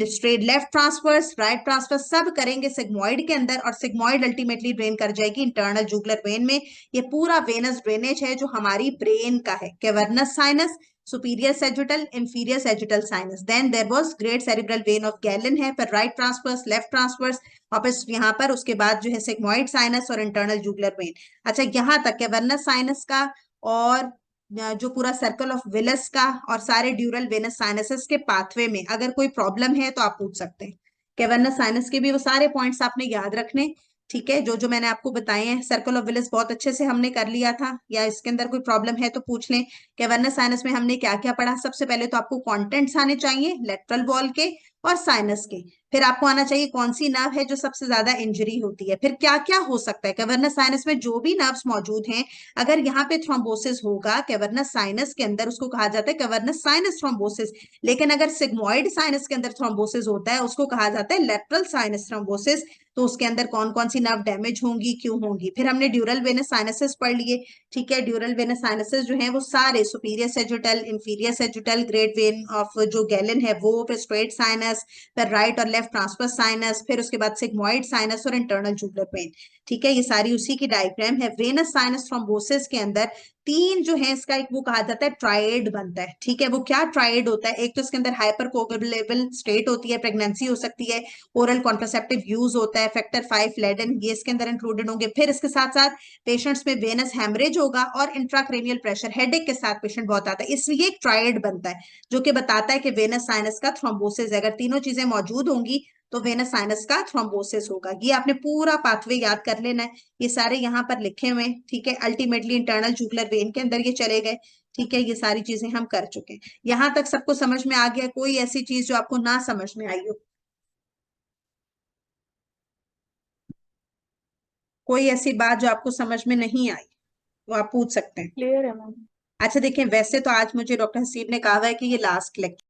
Straight, left transverse, right transverse सब करेंगे सिग्मोइड के अंदर, और सिग्मोइड अल्टीमेटली ड्रेन कर जाएगी इंटरनल जूगुलर वेन में। ये पूरा वेनस ड्रेनेज है जो हमारी ब्रेन का है। Cavernous sinus, superior sagittal, inferior sagittal sinus, then there was great cerebral vein of Galen है, फिर राइट ट्रांसवर्स, लेफ्ट ट्रांसवर्स, वापस यहाँ पर उसके बाद जो है सिग्मोइड साइनस और इंटरनल जूगुलर वेन। अच्छा, यहाँ तक कैवर्नस साइनस का और जो पूरा सर्कल ऑफ विलस का और सारे ड्यूरल वेनस साइनसेस के पाथवे में अगर कोई प्रॉब्लम है तो आप पूछ सकते हैं। कैवर्नस साइनस के भी वो सारे पॉइंट्स आपने याद रखने। ठीक है, जो जो मैंने आपको बताए हैं। सर्कल ऑफ विलस बहुत अच्छे से हमने कर लिया था, या इसके अंदर कोई प्रॉब्लम है तो पूछ लें। कैवर्नस साइनस में हमने क्या क्या पढ़ा? सबसे पहले तो आपको कॉन्टेंट्स आने चाहिए लेटरल वॉल के और साइनस के। फिर आपको आना चाहिए कौन सी नर्व है जो सबसे ज्यादा इंजरी होती है, फिर क्या क्या हो सकता है। कैवर्नस साइनस में जो भी नर्व्स मौजूद हैं, अगर यहाँ पे थ्रोम्बोसिस होगा कैवर्नस साइनस के अंदर, उसको कहा जाता है कैवर्नस साइनस थ्रोम्बोसिस। लेकिन अगर सिग्मोइड साइनस के अंदर थ्रोम्बोसिस होता है, उसको कहा जाता है लेटरल साइनस थ्रोम्बोसिस। तो उसके अंदर कौन कौन सी नर्व डैमेज होंगी, क्यों होंगी। फिर हमने ड्यूरल वेनस साइनसेस पढ़ लिए। ठीक है, ड्यूरल वेनस साइनसेस जो है वो सारे superior sagittal, inferior sagittal, great vein of जो गैलन है वो, फिर स्ट्रेट साइनस, फिर राइट और लेफ्ट ट्रांसवर्स साइनस, फिर उसके बाद सिग्मोइड साइनस और इंटरनल जूगुलर वेन। ठीक है, ये सारी उसी की डायग्राम है। वेनस साइनस थ्रोम्बोसिस के अंदर तीन जो है, इसका एक वो कहा जाता है ट्राइड बनता है। ठीक है, वो क्या ट्राइड होता है? एक तो इसके अंदर हाइपर कोगुलेबल स्टेट होती है, प्रेगनेंसी हो सकती है, ओरल कॉन्ट्रासेप्टिव यूज होता है, फैक्टर 5 लेडन, ये इसके अंदर इंक्लूडेड होंगे। फिर इसके साथ साथ पेशेंट्स में वेनस हेमरेज होगा और इंट्राक्रेनियल प्रेशर, हेडेक के साथ पेशेंट बहुत आता है, इसलिए एक ट्राइड बनता है जो कि बताता है कि वेनस साइनस का थ्रोम्बोसिस। अगर तीनों चीजें मौजूद होंगी तो वेनस साइनस का थ्रोम्बोसिस होगा। ये आपने पूरा पाथवे याद कर लेना है, ये सारे यहाँ पर लिखे हुए हैं। ठीक है, अल्टीमेटली इंटरनल जूगुलर वेन के अंदर ये चले गए। ठीक है, ये सारी चीजें हम कर चुके हैं। यहाँ तक सबको समझ में आ गया? कोई ऐसी चीज जो आपको ना समझ में आई हो? कोई ऐसी बात जो आपको समझ में नहीं आई, वो आप पूछ सकते हैं। क्लियर है मैम। अच्छा देखें, वैसे तो आज मुझे डॉक्टर हसीब ने कहा हुआ है कि ये लास्ट लेक्चर।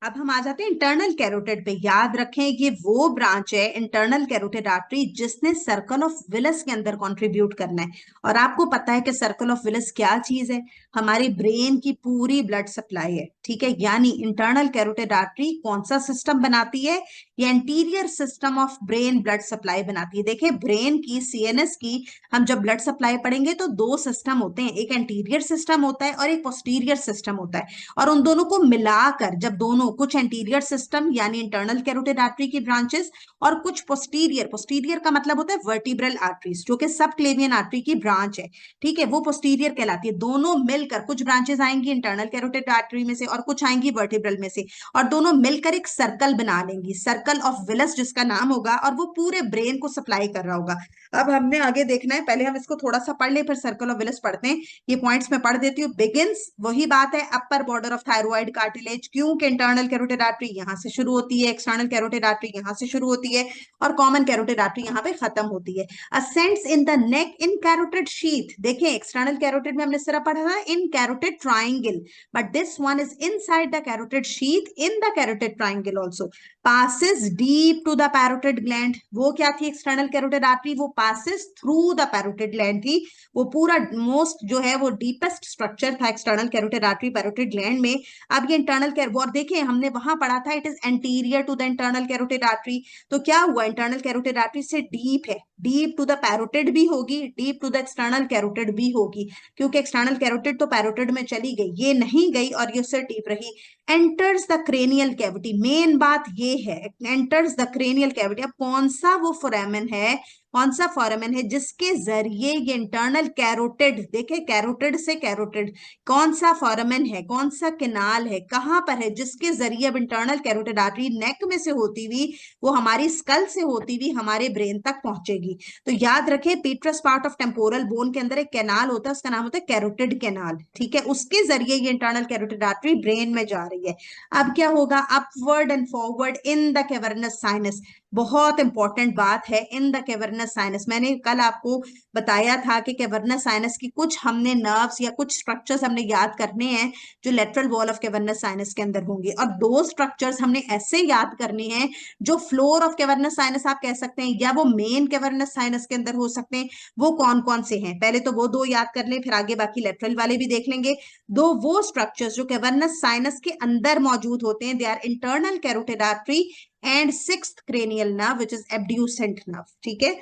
अब हम आ जाते हैं इंटरनल कैरोटिड पे। याद रखें, ये वो ब्रांच है इंटरनल कैरोटिड आर्टरी जिसने सर्कल ऑफ विलस के अंदर कंट्रीब्यूट करना है। और आपको पता है कि सर्कल ऑफ विलस क्या चीज है? हमारी ब्रेन की पूरी ब्लड सप्लाई है। ठीक है, यानी इंटरनल कैरोटिड आर्टरी कौन सा सिस्टम बनाती है? ये anterior system of brain blood supply बनाती है। देखिए, ब्रेन की, सीएनएस की, हम जब ब्लड सप्लाई पढ़ेंगे तो दो सिस्टम होते हैं, एक एंटीरियर सिस्टम होता है और एक पोस्टीरियर सिस्टम होता है। और उन दोनों को मिलाकर जब दोनों, कुछ एंटीरियर सिस्टम यानी इंटरनल कैरोटिड आर्टरी की ब्रांचेस और कुछ पोस्टीरियर, पोस्टीरियर का मतलब होता है वर्टिब्रल आर्टरीज जो कि सब क्लेवियन आर्टरी की ब्रांच है। ठीक है, वो पोस्टीरियर कहलाती है। दोनों मिलकर, कुछ ब्रांचेस आएंगी इंटरनल कैरोटिड आर्टरी में से और कुछ आएंगी वर्टिब्रल में से, और दोनों मिलकर एक सर्कल बना लेंगी, सर्कल ऑफ विलस जिसका नाम होगा, और वो पूरे ब्रेन को सप्लाई कर रहा होगा। अब हमने आगे देखना है, पहले हम इसको थोड़ा सा पढ़ ले, फिर सर्कल ऑफ विलस पढ़ते हैं। ये पॉइंट्स में पढ़ देती हूँ। बिगिंस, वही बात है, upper border of thyroid cartilage, क्योंकि इंटरनल इंटरनल कैरोटिड आर्टरी यहाँ से शुरू होती है, एक्सटर्नल कैरोटिड आर्टरी यहाँ से शुरू होती है और कॉमन कैरोटिड आर्टरी यहाँ पे खत्म होती है। Ascends in the neck in carotid sheath. देखें एक्सटर्नल कैरोटिड में हमने इस तरह पढ़ा था in carotid triangle, but this one is inside the carotid sheath in the carotid triangle also. passes deep to the parotid gland। वो क्या थी एक्सटर्नल कैरोटिड आर्टरी? वो passes through the parotid gland थी। वो पूरा मोस्ट जो है वो डीपेस्ट स्ट्रक्चर था external carotid artery parotid gland में। अब ये इंटरनल और देखें हमने वहां पढ़ा था it is anterior to the internal carotid artery. तो क्या हुआ, इंटरनल कैरोटिड आर्टरी से डीप है, डीप टू द पैरोटिड भी होगी, deep to the external carotid भी होगी, क्योंकि एक्सटर्नल कैरोटिड तो पैरोटिड में चली गई, ये नहीं गई और ये उससे डीप रही। Enters the cranial cavity. Main बात ये है, एंटर्स द क्रेनियल कैविटी। अब कौन सा वो फोरामेन है, कौन सा फोरामेन है जिसके जरिए ये इंटरनल कैरोटिड, देखे कैरोटिड से कैरोटिड, कौन सा फोरामेन है, कौन सा केनाल है, कहां पर है जिसके जरिए अब इंटरनल कैरोटिड आर्टरी नेक में से होती हुई वो हमारी स्कल से होती हुई हमारे ब्रेन तक पहुंचेगी। तो याद रखें पीट्रस पार्ट ऑफ टेम्पोरल बोन के अंदर एक कैनाल होता है, उसका नाम होता है कैरोटिड कैनाल, ठीक है, उसके जरिए ये इंटरनल कैरोटिड आर्टरी ब्रेन में जा रही है। अब क्या होगा, upward and forward in the cavernous sinus. बहुत इंपॉर्टेंट बात है इन द कैवर्नस साइनस। मैंने कल आपको बताया था कि कैवर्नस साइनस की कुछ हमने नर्व्स या कुछ स्ट्रक्चर्स हमने याद करने हैं जो lateral wall of cavernous sinus के अंदर होंगे, और दो स्ट्रक्चर्स हमने ऐसे याद करने हैं जो फ्लोर ऑफ कैवर्नस साइनस आप कह सकते हैं या वो मेन कैवर्नस साइनस के अंदर हो सकते हैं। वो कौन कौन से हैं, पहले तो वो दो याद कर लें, फिर आगे बाकी लेटरल वाले भी देख लेंगे। दो वो स्ट्रक्चर्स जो कैवर्नस साइनस के अंदर मौजूद होते हैं, they are internal carotid artery and sixth cranial nerve which is abducent nerve, ठीक है।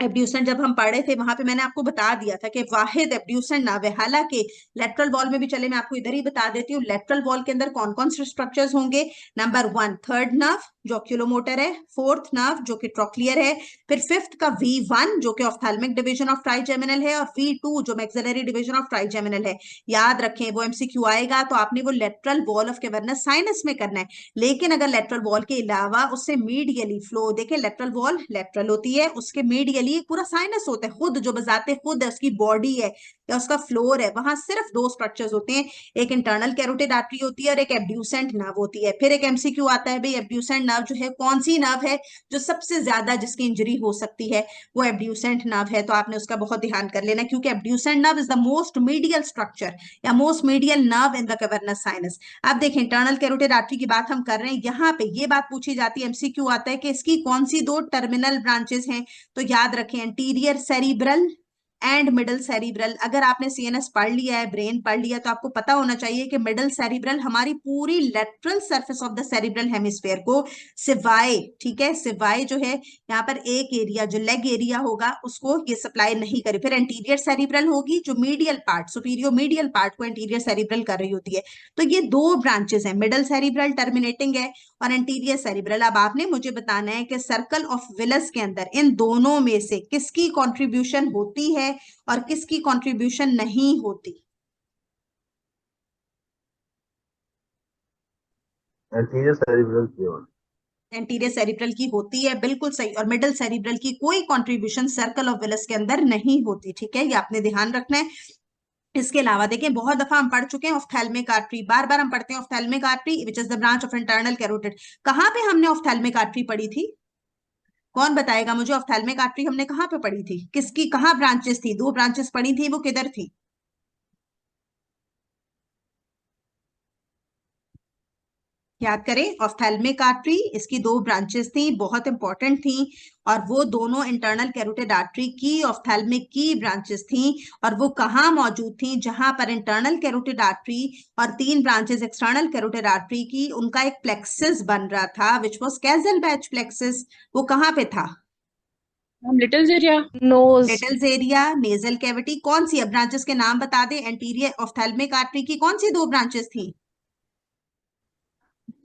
एब्ड्यूसेंट जब हम पढ़े थे वहां पे मैंने आपको बता दिया था कि वाहिद एब्ड्यूसेंट नर्व है, हालांकि लेटरल वॉल में भी, चले मैं आपको इधर ही बता देती हूँ लेटरल वॉल के अंदर कौन कौन से स्ट्रक्चर्स होंगे। नंबर 1 थर्ड नर्व जो ऑक्यूलोमोटर है, फोर्थ नर्व जो कि ट्रोक्लियर है, फिर फिफ्थ का V1 जो कि ऑफ्थैल्मिक डिवीजन ऑफ ट्राइजेमिनल है, और V2 जो मैक्सिलरी डिवीजन ऑफ ट्राइजेमिनल है। याद रखें वो एमसीक्यू आएगा तो आपने वो lateral wall of cavernous sinus में करना है। लेकिन अगर लेटरल वॉल के अलावा उससे मीडियली फ्लो, देखें लेटरल वॉल लेटरल होती है, उसके मीडियली पूरा साइनस होता है, खुद जो बजाते खुद है, उसकी बॉडी है या उसका फ्लोर है, वहां सिर्फ दो स्ट्रक्चर्स होते हैं, एक इंटरनल कैरोटिड आर्टरी होती है और एक एब्ड्यूसेंट नर्व होती है। फिर एक एमसीक्यू आता है भाई एब्ड्यूसेंट नर्व जो है कौन सी नर्व है जो सबसे ज्यादा जिसकी इंजरी हो सकती है, वो एब्ड्यूसेंट नर्व है। तो आपने उसका बहुत ध्यान कर लेना क्योंकि abducent nerve is the most medial structure या most medial nerve in the cavernous sinus. अब देखें इंटरनल कैरोटिड आर्टरी की बात हम कर रहे हैं, यहाँ पे ये बात पूछी जाती है, एमसीक्यू आता है कि इसकी कौन सी दो टर्मिनल ब्रांचेस हैं। तो याद रखें anterior cerebral and middle cerebral. अगर आपने सीएनएस पढ़ लिया है, ब्रेन पढ़ लिया, तो आपको पता होना चाहिए कि मिडल सेरिब्रल हमारी पूरी lateral surface of the cerebral hemisphere को सिवाय, ठीक है, सिवाय जो है यहाँ पर एक एरिया जो लेग एरिया होगा उसको ये सप्लाई नहीं करे। फिर एंटीरियर सेरिब्रल होगी जो medial part, superior medial part को एंटीरियर सेरिब्रल कर रही होती है। तो ये दो ब्रांचेस हैं, मिडल सेरिब्रल टर्मिनेटिंग है और एंटीरियर सेरिब्रल। अब आपने मुझे बताना है कि सर्कल ऑफ विलस के अंदर इन दोनों में से किसकी कंट्रीब्यूशन होती है और किसकी कंट्रीब्यूशन नहीं होती। एंटीरियर सेरिब्रल की ओर। एंटीरियर सेरिब्रल की होती है, बिल्कुल सही, और मिडल सेरिब्रल की कोई कंट्रीब्यूशन सर्कल ऑफ विलस के अंदर नहीं होती, ठीक है, ये आपने ध्यान रखना है। इसके अलावा देखें बहुत दफा हम पढ़ चुके हैं ऑफ्थैल्मिक आर्टरी, बार बार हम पढ़ते हैं ophthalmic artery which is the branch of internal carotid. कहां पे हमने ऑफ्थैल्मिक आर्टरी पढ़ी थी, कौन बताएगा मुझे, ऑफ्थैल्मिक आर्टरी हमने कहां पे पढ़ी थी, किसकी कहां ब्रांचेस थी, दो ब्रांचेस पढ़ी थी, वो किधर थी? याद करें ऑफ्थैल्मिक आर्टरी, इसकी दो ब्रांचेस थी, बहुत इंपॉर्टेंट थी, और वो दोनों इंटरनल कैरोटिड आर्टरी की ऑफ्थैल्मिक की ब्रांचेस थी। और वो कहाँ मौजूद थी, जहां पर इंटरनल कैरोटिड आर्टरी और तीन ब्रांचेस एक्सटर्नल कैरोटिड आर्टरी की उनका एक प्लेक्सिस बन रहा था which was Kiesselbach plexus. वो कहाँ पे था? Little's area, nose, Little's area, nasal cavity. कौन सी, अब ब्रांचेस के नाम बता दे, एंटीरियर ऑफ्थैल्मिक आर्टरी की कौन सी दो ब्रांचेस थी?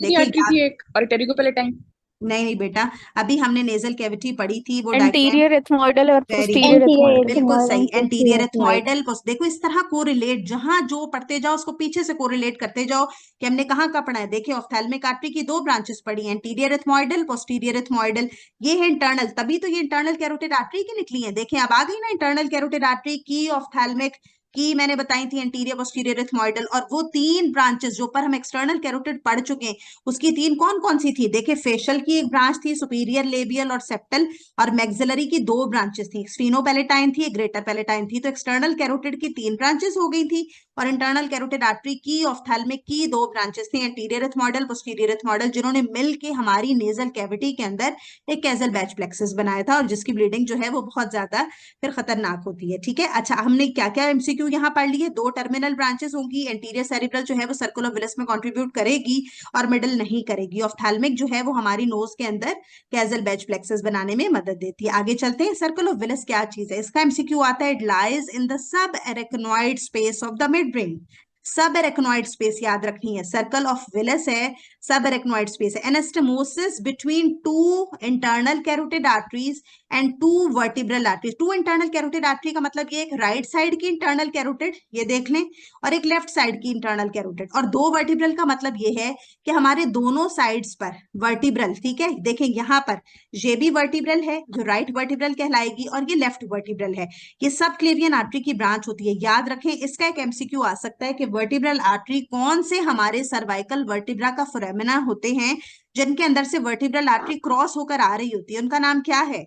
देखिए आर्टरी थी एक और टेरिगोपेलेटाइन। नहीं बेटा, अभी हमने नेजल कैविटी पढ़ी थी, वो एंटीरियर एथमोइडल और वेरी पोस्टीरियर एथमोइडल। बिल्कुल सही, एंटीरियर एथमोइडल। देखो इस तरह कोरिलेट, जहां जो पढ़ते जाओ उसको पीछे से कोरिलेट करते जाओ कि हमने कहाँ का पढ़ा है। देखिए ऑफ्थैल्मिक आर्टरी की दो ब्रांचेस पढ़ी, एंटीरियर एथमोइडल, पोस्टीरियर एथमोइडल। ये है इंटरनल, तभी तो ये इंटरनल कैरोटिड आर्टरी की निकली है। देखिए अब आ गई ना इंटरनल कैरोटिड आर्टरी की ऑफ्थैल्मिक की मैंने बताई थी, एंटीरियर पोस्टीरियर एथमॉइडल, और वो 3 ब्रांचेस जो पर हम एक्सटर्नल कैरोटिड पढ़ चुके हैं, उसकी 3 कौन कौन सी थी? देखिए, फेशियल की एक ब्रांच थी, सुपीरियर लेबियल और सेप्टल, और मैक्सिलरी की 2 ब्रांचेस थी, स्फीनोपैलेटाइन थी, ग्रेटर पैलेटाइन थी। तो एक्सटर्नल कैरोटिड की 3 ब्रांचेस हो गई थी, और इंटरनल कैरोटिड आर्टरी की ऑफ्थेल्मिक की 2 ब्रांचेस थी, एंटीरियर एथमॉइडल, पोस्टीरियर एथमॉइडल, जिन्होंने मिलके हमारी नेजल कैविटी के अंदर एक कैजल बैच प्लेक्सस बनाया था, और जिसकी ब्लीडिंग जो है वो बहुत ज्यादा फिर खतरनाक होती है। ठीक है, अच्छा, हमने क्या क्या एमसीक्यू यहाँ पढ़ लिए? 2 टर्मिनल ब्रांचेस होंगी, एंटीरियर सेरिब्रल जो है वो सर्कल ऑफ विलस में कंट्रीब्यूट करेगी और मिडल नहीं करेगी। ऑफ्थेल्मिक जो है वो हमारी नोज के अंदर कैजल बैच प्लेक्सस बनाने में मदद देती है। आगे चलते हैं, सर्कल ऑफ विलस क्या चीज है? इसका एमसीक्यू आता है, it lies in the sub arachnoid space of the mid brain. सब एरेक्नोइड स्पेस याद रखनी है, सर्कल ऑफ विलस है, सब एरेक्नोइड स्पेस है। Anastomosis between 2 internal carotid arteries and 2 vertebral arteries. 2 internal carotid artery का मतलब ये, एक राइट साइड की इंटरनल कैरोटिड, ये देख लें, और एक लेफ्ट साइड की इंटरनल कैरोटिड। और 2 वर्टिब्रल का मतलब ये है कि हमारे दोनों साइड्स पर वर्टिब्रल, ठीक है, देखें यहाँ पर ये भी वर्टिब्रल है जो राइट वर्टिब्रल कहलाएगी, और ये लेफ्ट वर्टिब्रल है, ये सब क्लेवियन आर्टरी की ब्रांच होती है। याद रखें, इसका एक एमसीक्यू आ सकता है कि वर्टिब्रल आर्टरी कौन से हमारे सर्वाइकल वर्टिब्रा का फोरामिना होते हैं, जिनके अंदर से वर्टिब्रल आर्टरी क्रॉस होकर आ रही होती है, उनका नाम क्या है?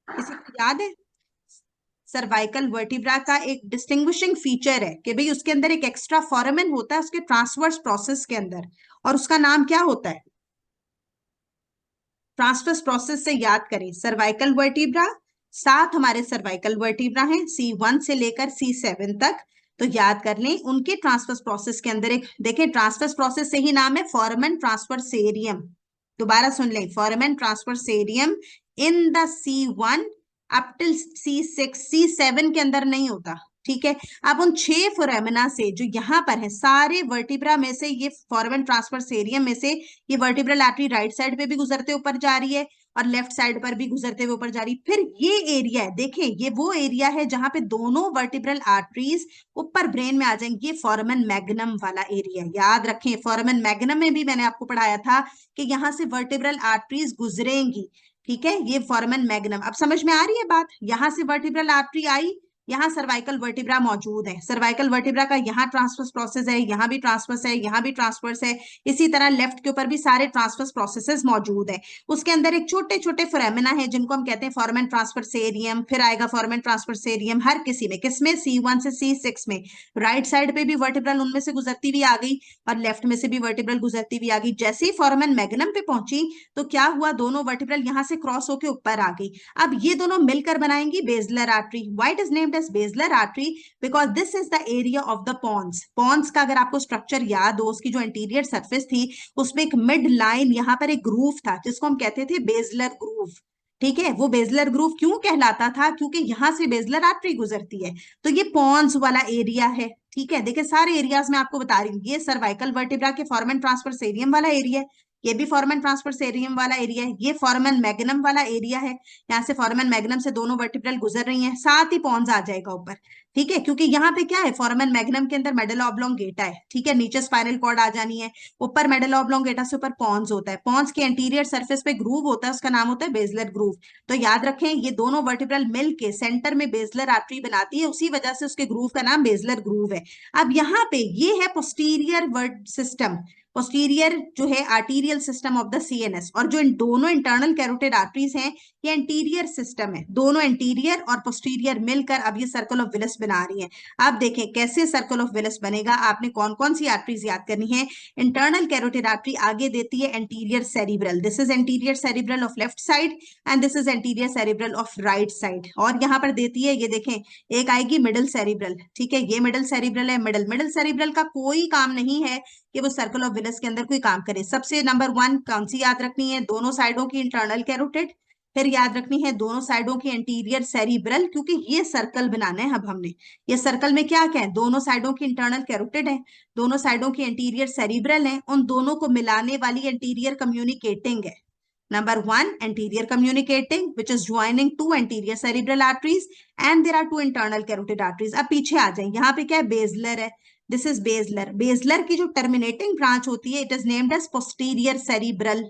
किसी को याद है? सर्वाइकल वर्टिब्रा का एक डिस्टिंग्विशिंग फीचर है कि भाई उसके अंदर एक एक्स्ट्रा फोरामेन होता है उसके ट्रांसवर्स प्रोसेस के अंदर, और उसका नाम क्या होता है? ट्रांसवर्स प्रोसेस से याद करें, सर्वाइकल वर्टिब्रा, 7 हमारे सर्वाइकल वर्टिब्रा हैं, C1 से लेकर C7 तक। तो याद कर लें, उनके ट्रांसवर्स प्रोसेस के अंदर एक, देखें, ट्रांसवर्स प्रोसेस से ही नाम है, फोरामेन ट्रांसवर्सेरियम। दोबारा सुन लें, foramen transversarium in the C1 up till C6, C7 के अंदर नहीं होता। ठीक है, अब उन 6 फोरामिना से जो यहाँ पर है, सारे वर्टिब्रा में से ये फोरामेन ट्रांसवर्सेरियम में से ये वर्टिब्रल आर्टरी राइट साइड पे भी गुजरते ऊपर जा रही है और लेफ्ट साइड पर भी गुजरते हुए ऊपर जा रही। फिर ये एरिया है, देखें, ये वो एरिया है जहां पे दोनों वर्टिब्रल आर्टरीज ऊपर ब्रेन में आ जाएंगी, ये फोरामेन मैग्नम वाला एरिया। याद रखें, फोरामेन मैग्नम में भी मैंने आपको पढ़ाया था कि यहाँ से वर्टिब्रल आर्टरीज गुजरेंगी। ठीक है, ये फोरामेन मैग्नम। अब समझ में आ रही है बात? यहां से वर्टिब्रल आर्टरी आई, यहाँ सर्वाइकल वर्टिब्रा मौजूद है, सर्वाइकल वर्टिब्रा का यहाँ ट्रांसवर्स प्रोसेस है, यहाँ भी ट्रांसवर्स है, यहाँ भी ट्रांसवर्स है, इसी तरह लेफ्ट के ऊपर भी सारे ट्रांसवर्स प्रोसेसेस मौजूद है। उसके अंदर एक छोटे छोटे फोरामिना है जिनको हम कहते हैं फोरामेन ट्रांसवर्सेरियम, फिर आएगा फोरामेन ट्रांसवर्सेरियम हर किसी में, किसमें? C1 से C6 में। राइट साइड पे भी वर्टिब्रल उनमें से गुजरती हुई आ गई और लेफ्ट में से भी वर्टिब्रल गुजरती हुई आ गई। जैसे ही फोरामेन मैग्नम पे पहुंची तो क्या हुआ, दोनों वर्टिब्रल यहाँ से क्रॉस होकर ऊपर आ गई। अब ये दोनों मिलकर बनाएंगी basilar artery. Why it is named as basilar artery? Because this is the area of the pons. Pons का अगर आपको स्ट्रक्चर याद हो, उसकी जो इंटीरियर सरफेस थी उसमें एक मिड लाइन, यहाँ पर एक ग्रूव था जिसको हम कहते थे बेजलर ग्रूव। ठीक है, वो बेजलर ग्रूव क्यों कहलाता था? क्योंकि यहां से बेजलर आर्टरी गुजरती है। तो ये पॉन्स वाला एरिया है। ठीक है, देखिए सारे एरियाज में आपको बता रही हूँ, ये सर्वाइकल वर्टिब्रा के फोरामेन ट्रांसवर्सेरियम वाला एरिया है, ये भी फोरामेन ट्रांसवर्सेरियम वाला एरिया है, ये फोरामेन मैग्नम वाला एरिया है, यहाँ से फोरामेन मैग्नम से दोनों वर्टिब्रल गुजर रही हैं, साथ ही पॉन्स आ जाएगा ऊपर। ठीक है, क्योंकि यहाँ पे क्या है, फोरामेन मैग्नम के अंदर मेडुला ऑब्लोंगेटा है। ठीक है, नीचे स्पाइनल कॉर्ड आ जानी है, ऊपर मेडुला ऑब्लोंगेटा से ऊपर पॉन्स होता है, पॉन्स के एंटीरियर सरफेस पे ग्रूव होता है, उसका नाम होता है बेजलर ग्रूव। तो याद रखें, ये दोनों वर्टिब्रल मिल के सेंटर में बेजलर आर्टरी बनाती है, उसी वजह से उसके ग्रूव का नाम बेजलर ग्रूव है। अब यहाँ पे ये है पोस्टीरियर वर्ड सिस्टम, पोस्टीरियर जो है arterial system of the CNS, और जो इन दोनों इंटरनल कैरोटिड आर्टरीज हैं ये एंटीरियर सिस्टम है। दोनों एंटीरियर और पोस्टीरियर मिलकर अब ये सर्कल ऑफ विलस बना रही हैं। अब देखें कैसे सर्कल ऑफ विलस बनेगा। आपने कौन कौन सी आर्टरीज याद करनी है? इंटरनल कैरोटिड आर्टरी आगे देती है anterior cerebral, this is anterior cerebral of left side and this is anterior cerebral of right side. और यहाँ पर देती है, ये देखें, एक आएगी मिडल सेरिब्रल। ठीक है, ये मिडल सेरिब्रल है। मिडल सेरिब्रल का कोई काम नहीं है कि वो सर्कल ऑफ विलस के अंदर कोई काम करे। सबसे नंबर 1 कौन सी याद रखनी है? दोनों साइडों की इंटरनल कैरोटिड। फिर याद रखनी है दोनों साइडों की एंटीरियर सेरिब्रल, क्योंकि ये सर्कल बनाना है। अब हमने ये सर्कल में क्या क्या है, दोनों साइडों की इंटरनल कैरोटिड है, दोनों साइडों की एंटीरियर सेरिब्रल है, उन दोनों को मिलाने वाली एंटीरियर कम्युनिकेटिंग है। Number 1, anterior communicating, which is joining 2 anterior cerebral arteries and there are 2 internal carotid arteries. अब पीछे आ जाएं, यहाँ पे क्या है, बेजलर है, दिस इज बेजलर। बेजलर की जो टर्मिनेटिंग ब्रांच होती है, it is named as posterior cerebral.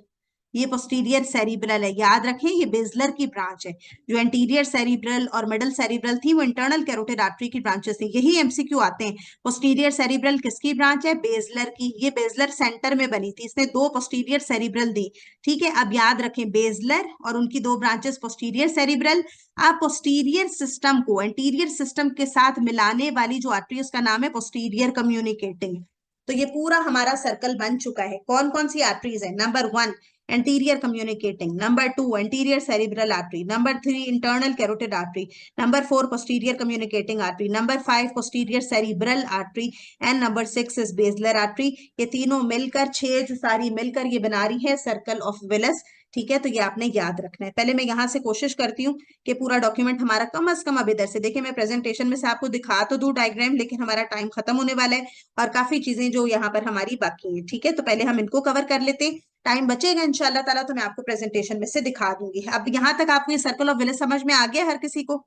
ये पोस्टीरियर सेरिब्रल है, याद रखें ये बेजलर की ब्रांच है। जो एंटीरियर सेरिब्रल और मिडल सेरिब्रल थी वो इंटरनल कैरोटिड आर्टरी की ब्रांचेस थी। यही एमसीक्यू आते हैं, पोस्टीरियर सेरिब्रल किसकी ब्रांच है? बेजलर की। ये बेजलर सेंटर में बनी थी, इसने दो पोस्टीरियर सेरिब्रल दी। ठीक है, अब याद रखें बेजलर और उनकी दो ब्रांचेस पोस्टीरियर सेरिब्रल। आप पोस्टीरियर सिस्टम को एंटीरियर सिस्टम के साथ मिलाने वाली जो आर्टरी उसका नाम है पोस्टीरियर कम्युनिकेटिंग। तो ये पूरा हमारा सर्कल बन चुका है। कौन कौन सी आर्टरीज है? Number 1 anterior communicating, number 2 anterior cerebral artery, number 3 internal carotid artery, number 4 posterior communicating artery, number 5 posterior cerebral artery and number 6 is Baszler artery. ये तीनों मिलकर 6 जो सारी मिलकर ये बना रही है सर्कल ऑफ विलस। ठीक है, तो ये आपने याद रखना है। पहले मैं यहां से कोशिश करती हूँ कि पूरा डॉक्यूमेंट हमारा कम से कम अब इधर से देखिए, मैं प्रेजेंटेशन में से आपको दिखा तो दूं डायग्राम, लेकिन हमारा टाइम खत्म होने वाला है और काफी चीजें जो यहाँ पर हमारी बाकी हैं। ठीक है, तो पहले हम इनको कवर कर लेते हैं, टाइम बचेगा इंशाल्लाह ताला तो मैं आपको प्रेजेंटेशन में से दिखा दूंगी। अब यहाँ तक आपको ये सर्कल ऑफ विलस समझ में आ गया हर किसी को?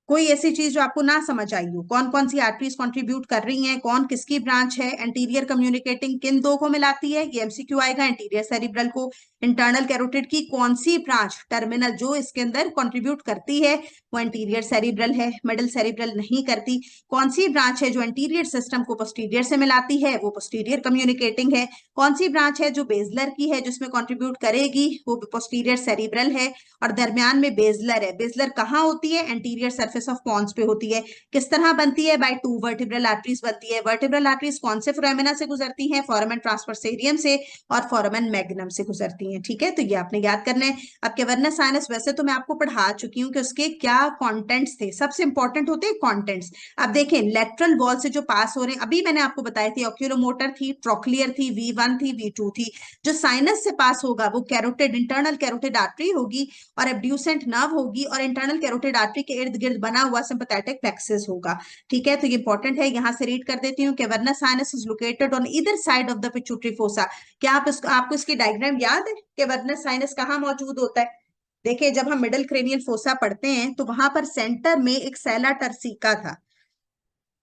कोई ऐसी चीज जो आपको ना समझ आई हो? कौन कौन सी आर्टरीज कंट्रीब्यूट कर रही हैं, कौन किसकी ब्रांच है, एंटीरियर कम्युनिकेटिंग किन दो को मिलाती है, ये एमसीक्यू आएगा। एंटीरियर सेरिब्रल को इंटरनल कैरोटिड की कौन सी ब्रांच टर्मिनल जो इसके अंदर कंट्रीब्यूट करती है वो एंटीरियर सेरिब्रल है, मिडल सेरिब्रल नहीं करती। कौन सी ब्रांच है जो एंटीरियर सिस्टम को पोस्टीरियर से मिलाती है वो पोस्टीरियर कम्युनिकेटिंग है। कौन सी ब्रांच है जो बेजलर की है जिसमें कंट्रीब्यूट करेगी वो पोस्टीरियर सेरिब्रल है। और दरमियान में बेजलर है। बेजलर कहाँ होती है? एंटीरियर सरफेस ऑफ पॉन्स पे होती है। किस तरह बनती है? बाय 2 वर्टिब्रल आर्टरीज बनती है। वर्टिब्रल आर्टरीज कौन से फोरामिना से गुजरती हैं? फोरामेन ट्रांसवर्सेरियम से और फोरामेन मैग्नम से गुजरती हैं। ठीक है, तो ये आपने याद करना है। अब कैवर्नस साइनस वैसे तो मैं आपको पढ़ा चुकी हूँ कि उसके क्या कॉन्टेंट्स थे, सबसे इंपॉर्टेंट होते हैं कॉन्टेंट्स। अब देखें लेटरल वॉल से जो पास हो रहे हैं, अभी मैंने आपको बताई थी ऑक्यूलोमोटर थी, ट्रोक्लियर थी, V1 थी, V2 थी। जो साइनस से पास होगा वो कैरोटिड इंटरनल कैरोटिड आर्टरी होगी और एब्ड्यूसेंट नर्व होगी और इंटरनल कैरोटिड आर्टरी के इर्द गिर्द बना हुआ सिंपैथेटिक प्लेक्सस होगा। ठीक है, तो ये इंपॉर्टेंट है, यहां से रीड कर देती हूँ। Cavernous sinus is located on either side of the pituitary fossa. क्या आपको इसकी डायग्राम याद है? कैवर्नस साइनस कहाँ मौजूद होता है? देखिए, जब हम मिडल क्रेनियल फोसा पढ़ते हैं तो वहां पर सेंटर में एक सेला टर्सिका था।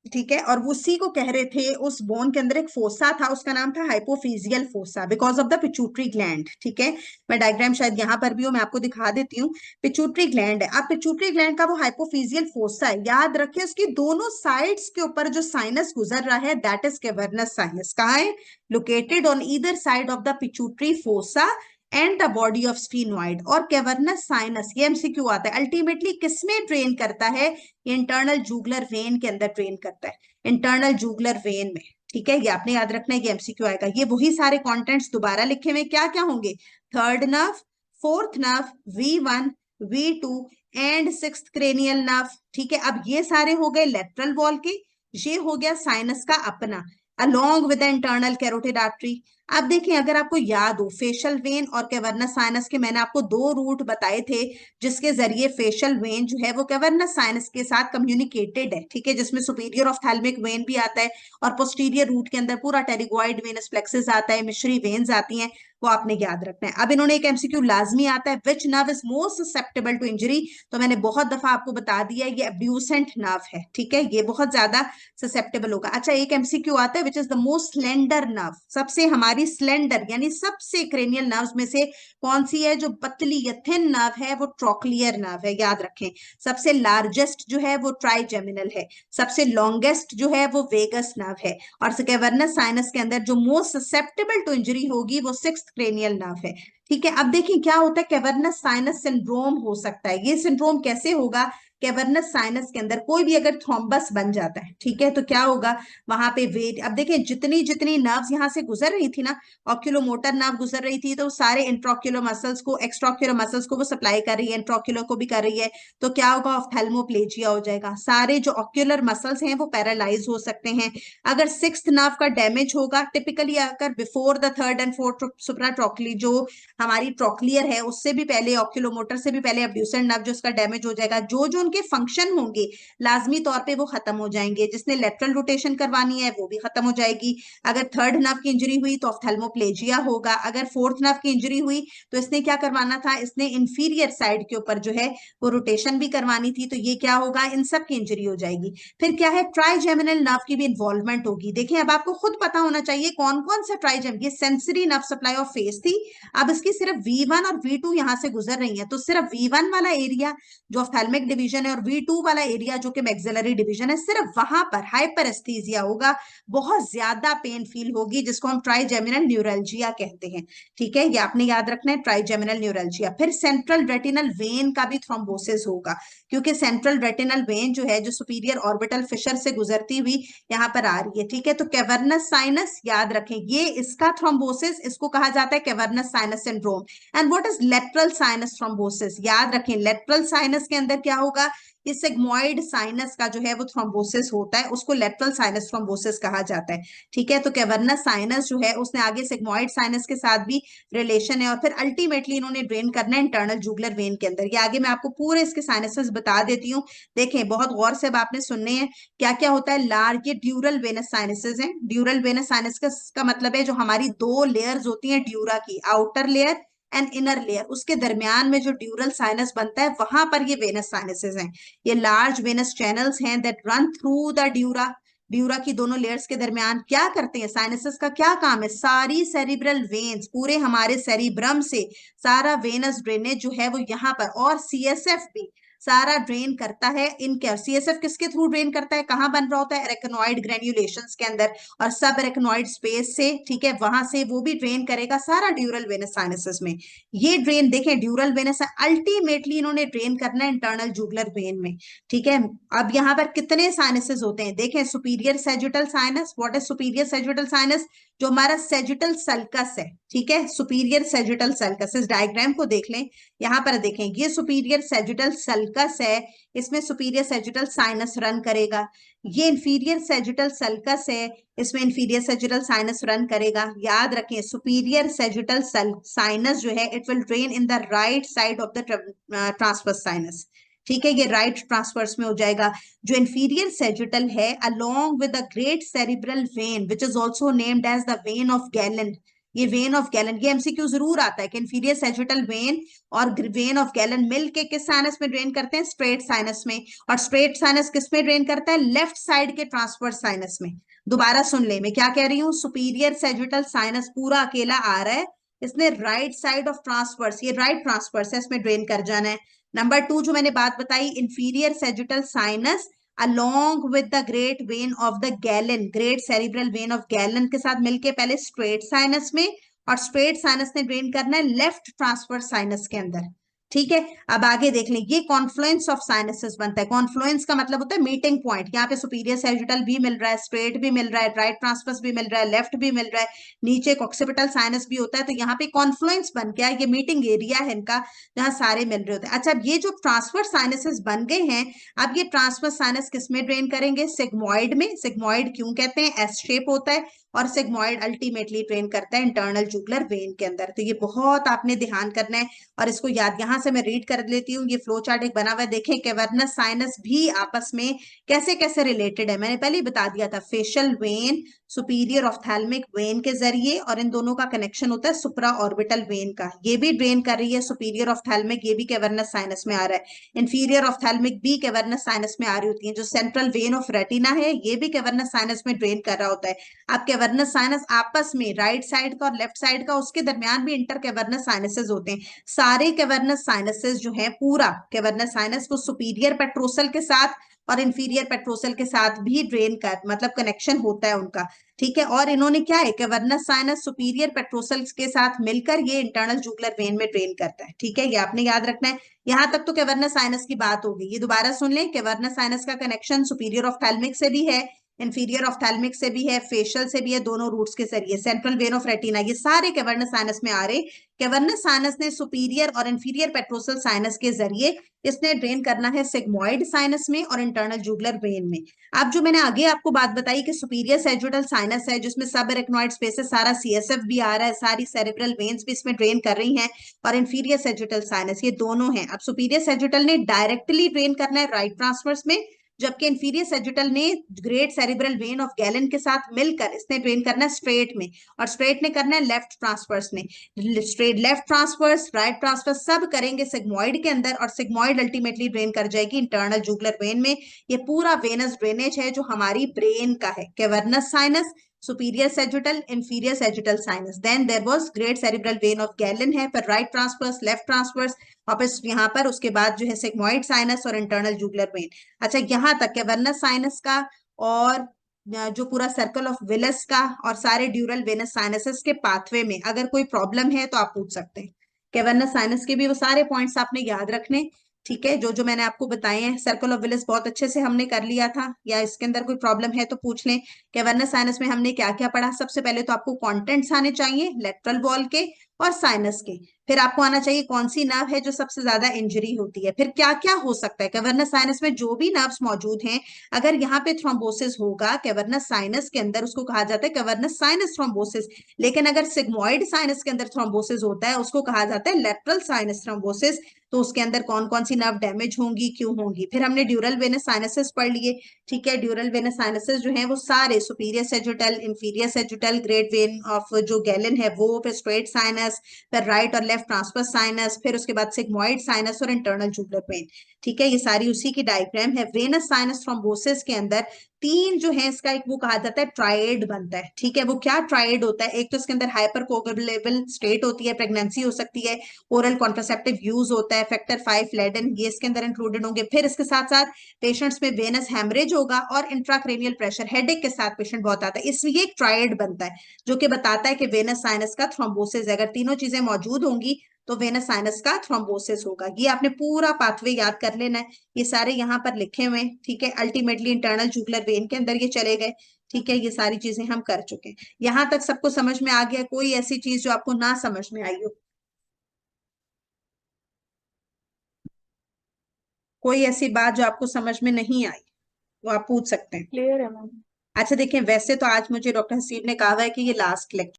ठीक है, और उसी को कह रहे थे, उस बोन के अंदर एक फोसा था, उसका नाम था hypophyseal fossa because of the pituitary gland. ठीक है, मैं डायग्राम शायद यहाँ पर भी हो, मैं आपको दिखा देती हूँ। पिट्यूटरी ग्लैंड है, अब पिट्यूटरी ग्लैंड का वो हाइपोफिजियल फोसा है, याद रखें उसकी दोनों साइड्स के ऊपर जो साइनस गुजर रहा है दैट इज कैवर्नस साइनस। कहाँ है? Located on either side of the pituitary fossa and the body of sphenoid. और कैवर्नस साइनस, ये एमसीक्यू आता है, अल्टीमेटली किसमें ट्रेन करता है? इंटरनल जूगुलर वेन के अंदर ट्रेन करता है, इंटरनल जूगुलर वेन में। ठीक है, ये आपने याद रखना है, ये एमसीक्यू आएगा। ये वही सारे कंटेंट्स दोबारा लिखे हुए क्या क्या होंगे? Third nerve, fourth nerve, V1, V2 and sixth cranial nerve. ठीक है, अब ये सारे हो गए लेटरल वॉल के, ये हो गया साइनस का अपना along with the internal carotid artery. अब देखिए, अगर आपको याद हो फेशियल वेन और कैवर्नस साइनस के मैंने आपको दो रूट बताए थे जिसके जरिए फेशियल वेन जो है वो कैवर्नस साइनस के साथ कम्युनिकेटेड है। ठीक है, जिसमें सुपीरियर ऑफ्थैल्मिक वेन भी आता है और पोस्टीरियर रूट के अंदर पूरा टेरिगोइड वेनस प्लेक्सस आता है, मिश्री वेन्स आती हैं, वो आपने याद रखना है। अब इन्होंने एक एमसीक्यू लाजमी आता है, which nerve is most susceptible to injury. तो मैंने बहुत दफा आपको बता दिया ये एब्ड्यूसेंट नर्व है। ठीक है, ये बहुत ज्यादा ससेप्टेबल होगा। अच्छा, एक एमसीक्यू आता है विच is the most slender nerve, सबसे हमारी स्लेंडर यानी सबसे क्रेनियल नर्व्स में से कौन सी है जो पतली या थिन नर्व है? वो ट्रोक्लियर नर्व है, याद रखें। सबसे लार्जेस्ट जो है वो ट्राइजेमिनल है, सबसे लॉन्गेस्ट जो है वो वेगस नर्व है, और कैवर्नस साइनस के अंदर जो मोस्ट ससेप्टेबल टू इंजरी होगी वो सिक्स्थ क्रेनियल नर्व है। ठीक है, अब देखिए क्या होता है, कैवर्नस साइनस सिंड्रोम हो सकता है। ये सिंड्रोम कैसे होगा? कैवर्नस साइनस के अंदर कोई भी अगर थ्रोम्बस बन जाता है, ठीक है, तो क्या होगा वहां पे वेट। अब देखिए जितनी जितनी नर्व्स यहां से गुजर रही थी ना, ऑक्यूलोमोटर नर्व गुजर रही थी, तो सारे इंट्राक्यूलर मसल्स को, एक्स्ट्राक्यूलर मसल्स को वो सप्लाई कर रही है, इंट्राक्यूलर को भी कर रही है। तो क्या होगा? ऑफ्थेल्मोप्लेजिया हो जाएगा, सारे जो ऑक्यूलर मसल्स हैं वो पैरालाइज हो सकते हैं। अगर सिक्स्थ नर्व का डैमेज होगा, टिपिकली अगर before the third and fourth supratrochlear जो हमारी ट्रोक्लियर है उससे भी पहले, ऑक्यूलोमोटर से भी पहले एब्ड्यूसेंट नर्व जो उसका डैमेज हो जाएगा, जो जो उनके फंक्शन होंगे लाजमी तौर पे वो खत्म हो जाएंगे। जिसने लेटरल रोटेशन करवानी है वो भी खत्म हो जाएगी। अगर थर्ड नर्व की इंजरी हुई तो ऑफ्थेल्मोप्लेजिया होगा। अगर फोर्थ नर्व की इंजरी हुई तो इसने क्या करवाना था, इसने इंफीरियर साइड के ऊपर जो है वो रोटेशन भी करवानी थी, तो ये क्या होगा, इन सब की इंजरी हो जाएगी। फिर क्या है, ट्राइजेमिनल नर्व की भी इन्वॉल्वमेंट होगी। देखिए अब आपको खुद पता होना चाहिए कौन कौन सा ट्राइजेम, ये sensory nerve supply of face थी, अब इसकी सिर्फ V1 और V2 यहां से गुजर रही है, तो सिर्फ V1 वाला एरिया जो ऑफ्थेल्मिक डिवीजन है और V2 वाला एरिया जो कि मैक्सिलरी डिवीजन है, सिर्फ वहां पर हाइपरेस्थीसिया होगा, बहुत ज्यादा पेन फील होगी, जिसको हम ट्राइजेमिनल न्यूरल्जिया कहते हैं। ठीक है, ये आपने याद रखना है, ट्राइजेमिनल न्यूरल्जिया। फिर सेंट्रल रेटिनल वेन का भी थ्रोम्बोसिस होगा, क्योंकि सेंट्रल रेटिनल वेन जो है, जो सुपीरियर ऑर्बिटल फिशर से गुजरती हुई यहाँ पर आ रही है। ठीक है, तो कैवर्नस साइनस याद रखें, ये इसका थ्रोम्बोसिस, इसको कहा जाता है cavernous sinus syndrome. And what is lateral sinus thrombosis, याद रखें लेटरल साइनस के अंदर क्या होगा, इस सिग्मोइड साइनस का जो है वो थ्रोम्बोसिस होता है, उसको लेटरल साइनस थ्रोम्बोसिस कहा जाता है। ठीक है, तो कैवर्नस साइनस जो है उसने आगे सिग्मोइड साइनस के साथ भी रिलेशन है, और फिर अल्टीमेटली इन्होंने ड्रेन करना है इंटरनल जूगुलर वेन के अंदर। ये आगे मैं आपको पूरे इसके साइनसेस बता देती हूँ, देखें बहुत गौर से अब आपने सुनने हैं क्या क्या होता है। लार्ज, ये ड्यूरल वेनस साइनसेस हैं। ड्यूरल वेनस साइनस का मतलब है जो हमारी दो लेयर्स होती हैं ड्यूरा की, outer layer and inner layer, उसके दरमियान में जो ड्यूरल साइनस बनता है वहां पर ये वेनस साइनसेस हैं। ये लार्ज वेनस चैनल्स हैं that run through the dura, dura की दोनों लेयर्स के दरमियान क्या करते हैं, साइनसेस का क्या काम है, सारी सेरिब्रल वेन्स, पूरे हमारे सेरिब्रम से सारा वेनस ड्रेनेज जो है वो यहाँ पर, और सीएसएफ भी सारा ड्रेन करता है। इनके सीएसएफ किसके थ्रू ड्रेन करता है, कहाँ बन रहा होता है, एरेक्नोइड ग्रेन्युलेशंस के अंदर और सब एरेक्नोइड स्पेस से। ठीक है, वहां से वो भी ड्रेन करेगा सारा ड्यूरल वेनस साइनसेस में। ये ड्रेन देखें, ड्यूरल वेनस अल्टीमेटली इन्होंने ड्रेन करना है इंटरनल जूगुलर वेन में। ठीक है, अब यहाँ पर कितने साइनसेस होते हैं, देखें superior sagittal sinus, what is superior sagittal sinus, जो हमारा सेजिटल सल्कस है। ठीक है, सुपीरियर सेजिटल सल्कस, इस डायग्राम को देख लें, यहाँ पर देखें ये सुपीरियर सेजिटल सल्कस है, इसमें सुपीरियर सेजिटल साइनस रन करेगा। ये इंफीरियर सेजिटल सल्कस है, इसमें इंफीरियर सेजिटल साइनस रन करेगा। याद रखें सुपीरियर सेजिटल साइनस जो है it will drain in the right side of the transverse sinus. ठीक है, ये राइट ट्रांसवर्स में हो जाएगा। जो इंफीरियर सेजिटल है along with the great cerebral vein which is also named as the vein of Galen, ये वेन ऑफ गैलन, ये एमसीक्यू जरूर आता है कि इंफीरियर सेजिटल वेन और वेन ऑफ गैलन मिलके किस साइनस में ड्रेन करते हैं, स्ट्रेट साइनस में। और स्ट्रेट साइनस किस में ड्रेन करता है, लेफ्ट साइड के ट्रांसवर्स साइनस में। दोबारा सुन ले, मैं क्या कह रही हूँ, सुपीरियर सेजिटल साइनस पूरा अकेला आ रहा है, इसने राइट साइड ऑफ ट्रांसवर्स, ये राइट ट्रांसवर्स है, इसमें ड्रेन कर जाना है। नंबर 2 जो मैंने बात बताई, inferior sagittal sinus along with the great vein of the Galen, great cerebral vein of Galen के साथ मिलके पहले स्ट्रेट साइनस में, और स्ट्रेट साइनस ने ड्रेन करना है लेफ्ट ट्रांसवर्स साइनस के अंदर। ठीक है, अब आगे देख लें, ये कॉन्फ्लुएंस ऑफ साइनसेस बनता है। कॉन्फ्लुएंस का मतलब होता है मीटिंग पॉइंट, यहाँ पे सुपीरियर सेजिटल भी मिल रहा है, स्ट्रेट भी मिल रहा है, राइट ट्रांसवर्स भी मिल रहा है, लेफ्ट भी मिल रहा है, नीचे ऑक्सिपिटल साइनस भी होता है, तो यहाँ पे कॉन्फ्लुएंस बन गया, ये मीटिंग एरिया है इनका जहाँ सारे मिल रहे होते हैं। अच्छा, अब ये जो ट्रांसवर्स साइनसेस बन गए हैं, अब ये ट्रांसवर्स साइनस किस में ड्रेन करेंगे, सिग्मोइड में। सिग्मोइड क्यों कहते हैं, एस शेप होता है, और सिग्मोइड अल्टीमेटली ट्रेन करता है इंटरनल जूगुलर वेन के अंदर। तो ये बहुत आपने ध्यान करना है, और इसको याद, यहां से मैं रीड कर लेती हूँ, ये फ्लो चार्ट एक बना हुआ है, देखें कैवर्नस साइनस भी आपस में कैसे कैसे रिलेटेड है, मैंने पहले ही बता दिया था, फेशियल वेन सुपीरियर ऑफ्थैल्मिक वेन के जरिए, और इन दोनों का कनेक्शन होता है सुप्रा ऑर्बिटल वेन का, ये भी ड्रेन कर रही है सुपीरियर ऑफ्थैल्मिक, ये भी कैवर्नस साइनस में आ रहा है। इंफीरियर ऑफ्थैल्मिक भी कैवर्नस साइनस में आ रही होती है। जो सेंट्रल वेन ऑफ रेटिना है ये भी कैवर्नस साइनस में ड्रेन कर रहा होता है। अब कैवर्नस साइनस आपस में राइट साइड का और लेफ्ट साइड का, उसके दरमियान भी इंटर कैवर्नस साइनसेस होते हैं। सारे कैवर्नस साइनसेस जो है, पूरा कैवर्नस साइनस को सुपीरियर पेट्रोसल के साथ और इंफीरियर पेट्रोसल के साथ भी ड्रेन कर, मतलब कनेक्शन होता है उनका। ठीक है, और इन्होंने क्या है, कैवर्नस साइनस सुपीरियर पेट्रोसल के साथ मिलकर ये इंटरनल जूगुलर वेन में ड्रेन करता है। ठीक है, ये आपने याद रखना है। यहां तक तो कैवर्नस साइनस की बात होगी, ये दोबारा सुन लें, कैवर्नस साइनस का कनेक्शन सुपीरियर ऑफ्थैल्मिक से भी है, इंफीरियर ऑफ्थैल्मिक से भी है, फेशियल से भी है, दोनों रूट्स के जरिए, सेंट्रल वेन ऑफ रेटिना, ये सारे कैवर्नस साइनस में आ रहे। कैवर्नस साइनस ने सुपीरियर और इंफीरियर पेट्रोसल साइनस के जरिए इसने ड्रेन करना है सिग्मोइड साइनस में और इंटरनल जूगुलर वेन में। अब जो मैंने आगे आपको बात बताई कि सुपीरियर सैजिटल साइनस है जिसमें सब एरेक्नॉइड स्पेसेस, सारा सीएसएफ भी आ रहा है, सारी सेरेब्रल वेन्स भी इसमें ड्रेन कर रही हैं, और इंफीरियर सैजिटल साइनस, ये दोनों हैं। अब सुपीरियर सैजिटल ने डायरेक्टली ड्रेन करना है राइट ट्रांसवर्स में, जबकि इंफीरियर सैजिटल ने great cerebral vein of gallon के साथ मिलकर इसने ड्रेन करना है स्ट्रेट में, और स्ट्रेट ने करना है लेफ्ट ट्रांसवर्स में। Straight, left transverse, right transverse सब करेंगे सिग्मोइड के अंदर, और सिग्मोइड अल्टीमेटली ड्रेन कर जाएगी इंटरनल जूगुलर वेन में। ये पूरा वेनस ड्रेनेज है जो हमारी ब्रेन का है, cavernous sinus, superior sagittal, inferior sagittal sinus, then there was great cerebral vein of Galen है, फिर राइट ट्रांसवर्स, लेफ्ट ट्रांसवर्स, वापस यहाँ पर उसके बाद जो है सिग्मोइड साइनस और इंटरनल जूगुलर वेन। अच्छा, यहाँ तक कैवर्नस साइनस का और जो पूरा सर्कल ऑफ विलस का और सारे ड्यूरल वेनस साइनसेस के पाथवे में अगर कोई प्रॉब्लम है तो आप पूछ सकते हैं। कैवर्नस साइनस के भी वो सारे पॉइंट्स आपने याद रखने, ठीक है, जो जो मैंने आपको बताए हैं। सर्कल ऑफ विलस बहुत अच्छे से हमने कर लिया था, या इसके अंदर कोई प्रॉब्लम है तो पूछ लें। कैवर्नस साइनस में हमने क्या क्या पढ़ा? सबसे पहले तो आपको कॉन्टेंट्स आने चाहिए लेटरल वॉल के और साइनस के, फिर आपको आना चाहिए कौन सी नर्व है जो सबसे ज्यादा इंजरी होती है, फिर क्या क्या हो सकता है कैवर्नस साइनस में, जो भी नर्व्स मौजूद हैं अगर यहाँ पे थ्रोम्बोसिस होगा कैवर्नस साइनस के अंदर, उसको कहा जाता है कैवर्नस साइनस थ्रोम्बोसिस। लेकिन अगर सिग्मोइड साइनस के अंदर थ्रोम्बोसिस होता है उसको कहा जाता है लेटरल साइनस थ्रोम्बोसिस। तो उसके अंदर कौन कौन सी नर्व डैमेज होंगी, क्यों होंगी। फिर हमने ड्यूरल वेनस साइनसेस पढ़ लिए, ठीक है। ड्यूरल वेनस साइनसेस जो है वो सारे superior sagittal, inferior sagittal, great vein of जो गैलन है वो, फिर स्ट्रेट साइनस, फिर राइट और लेफ्ट ट्रांसवर्स साइनस, फिर उसके बाद सिग्मोइड साइनस और इंटरनल जूगुलर वेन, ठीक है। ये सारी उसी की डायग्राम है। वेनस साइनस थ्रोम्बोसिस के अंदर तीन जो है इसका एक वो कहा जाता है ट्राइड बनता है, ठीक है। वो क्या ट्राइड होता है? एक तो इसके अंदर हाइपर कोगुलेबल स्टेट होती है, प्रेगनेंसी हो सकती है, ओरल कॉन्ट्रासेप्टिव यूज होता है, फैक्टर 5 लेडन ये इसके अंदर इंक्लूडेड होंगे। फिर इसके साथ साथ पेशेंट्स में वेनस हैमरेज होगा और इंट्राक्रेनियल प्रेशर, हेडेक के साथ पेशेंट बहुत आता है, इसलिए एक ट्राइड बनता है जो कि बताता है कि वेनस साइनस का थ्रोम्बोसिस, अगर तीनों चीजें मौजूद होंगी तो वेनस साइनस का थ्रोम्बोसिस होगा। ये आपने पूरा पाथवे याद कर लेना है, ये सारे यहाँ पर लिखे हुए हैं, ठीक है। अल्टीमेटली इंटरनल जूगुलर वेन के अंदर ये चले गए, ठीक है। ये सारी चीजें हम कर चुके हैं। यहाँ तक सबको समझ में आ गया? कोई ऐसी चीज जो आपको ना समझ में आई हो? कोई ऐसी बात जो आपको समझ में नहीं आई वो आप पूछ सकते हैं। क्लियर है मैम। अच्छा देखें, वैसे तो आज मुझे डॉक्टर हसीब ने कहा हुआ है कि ये लास्ट लेक्चर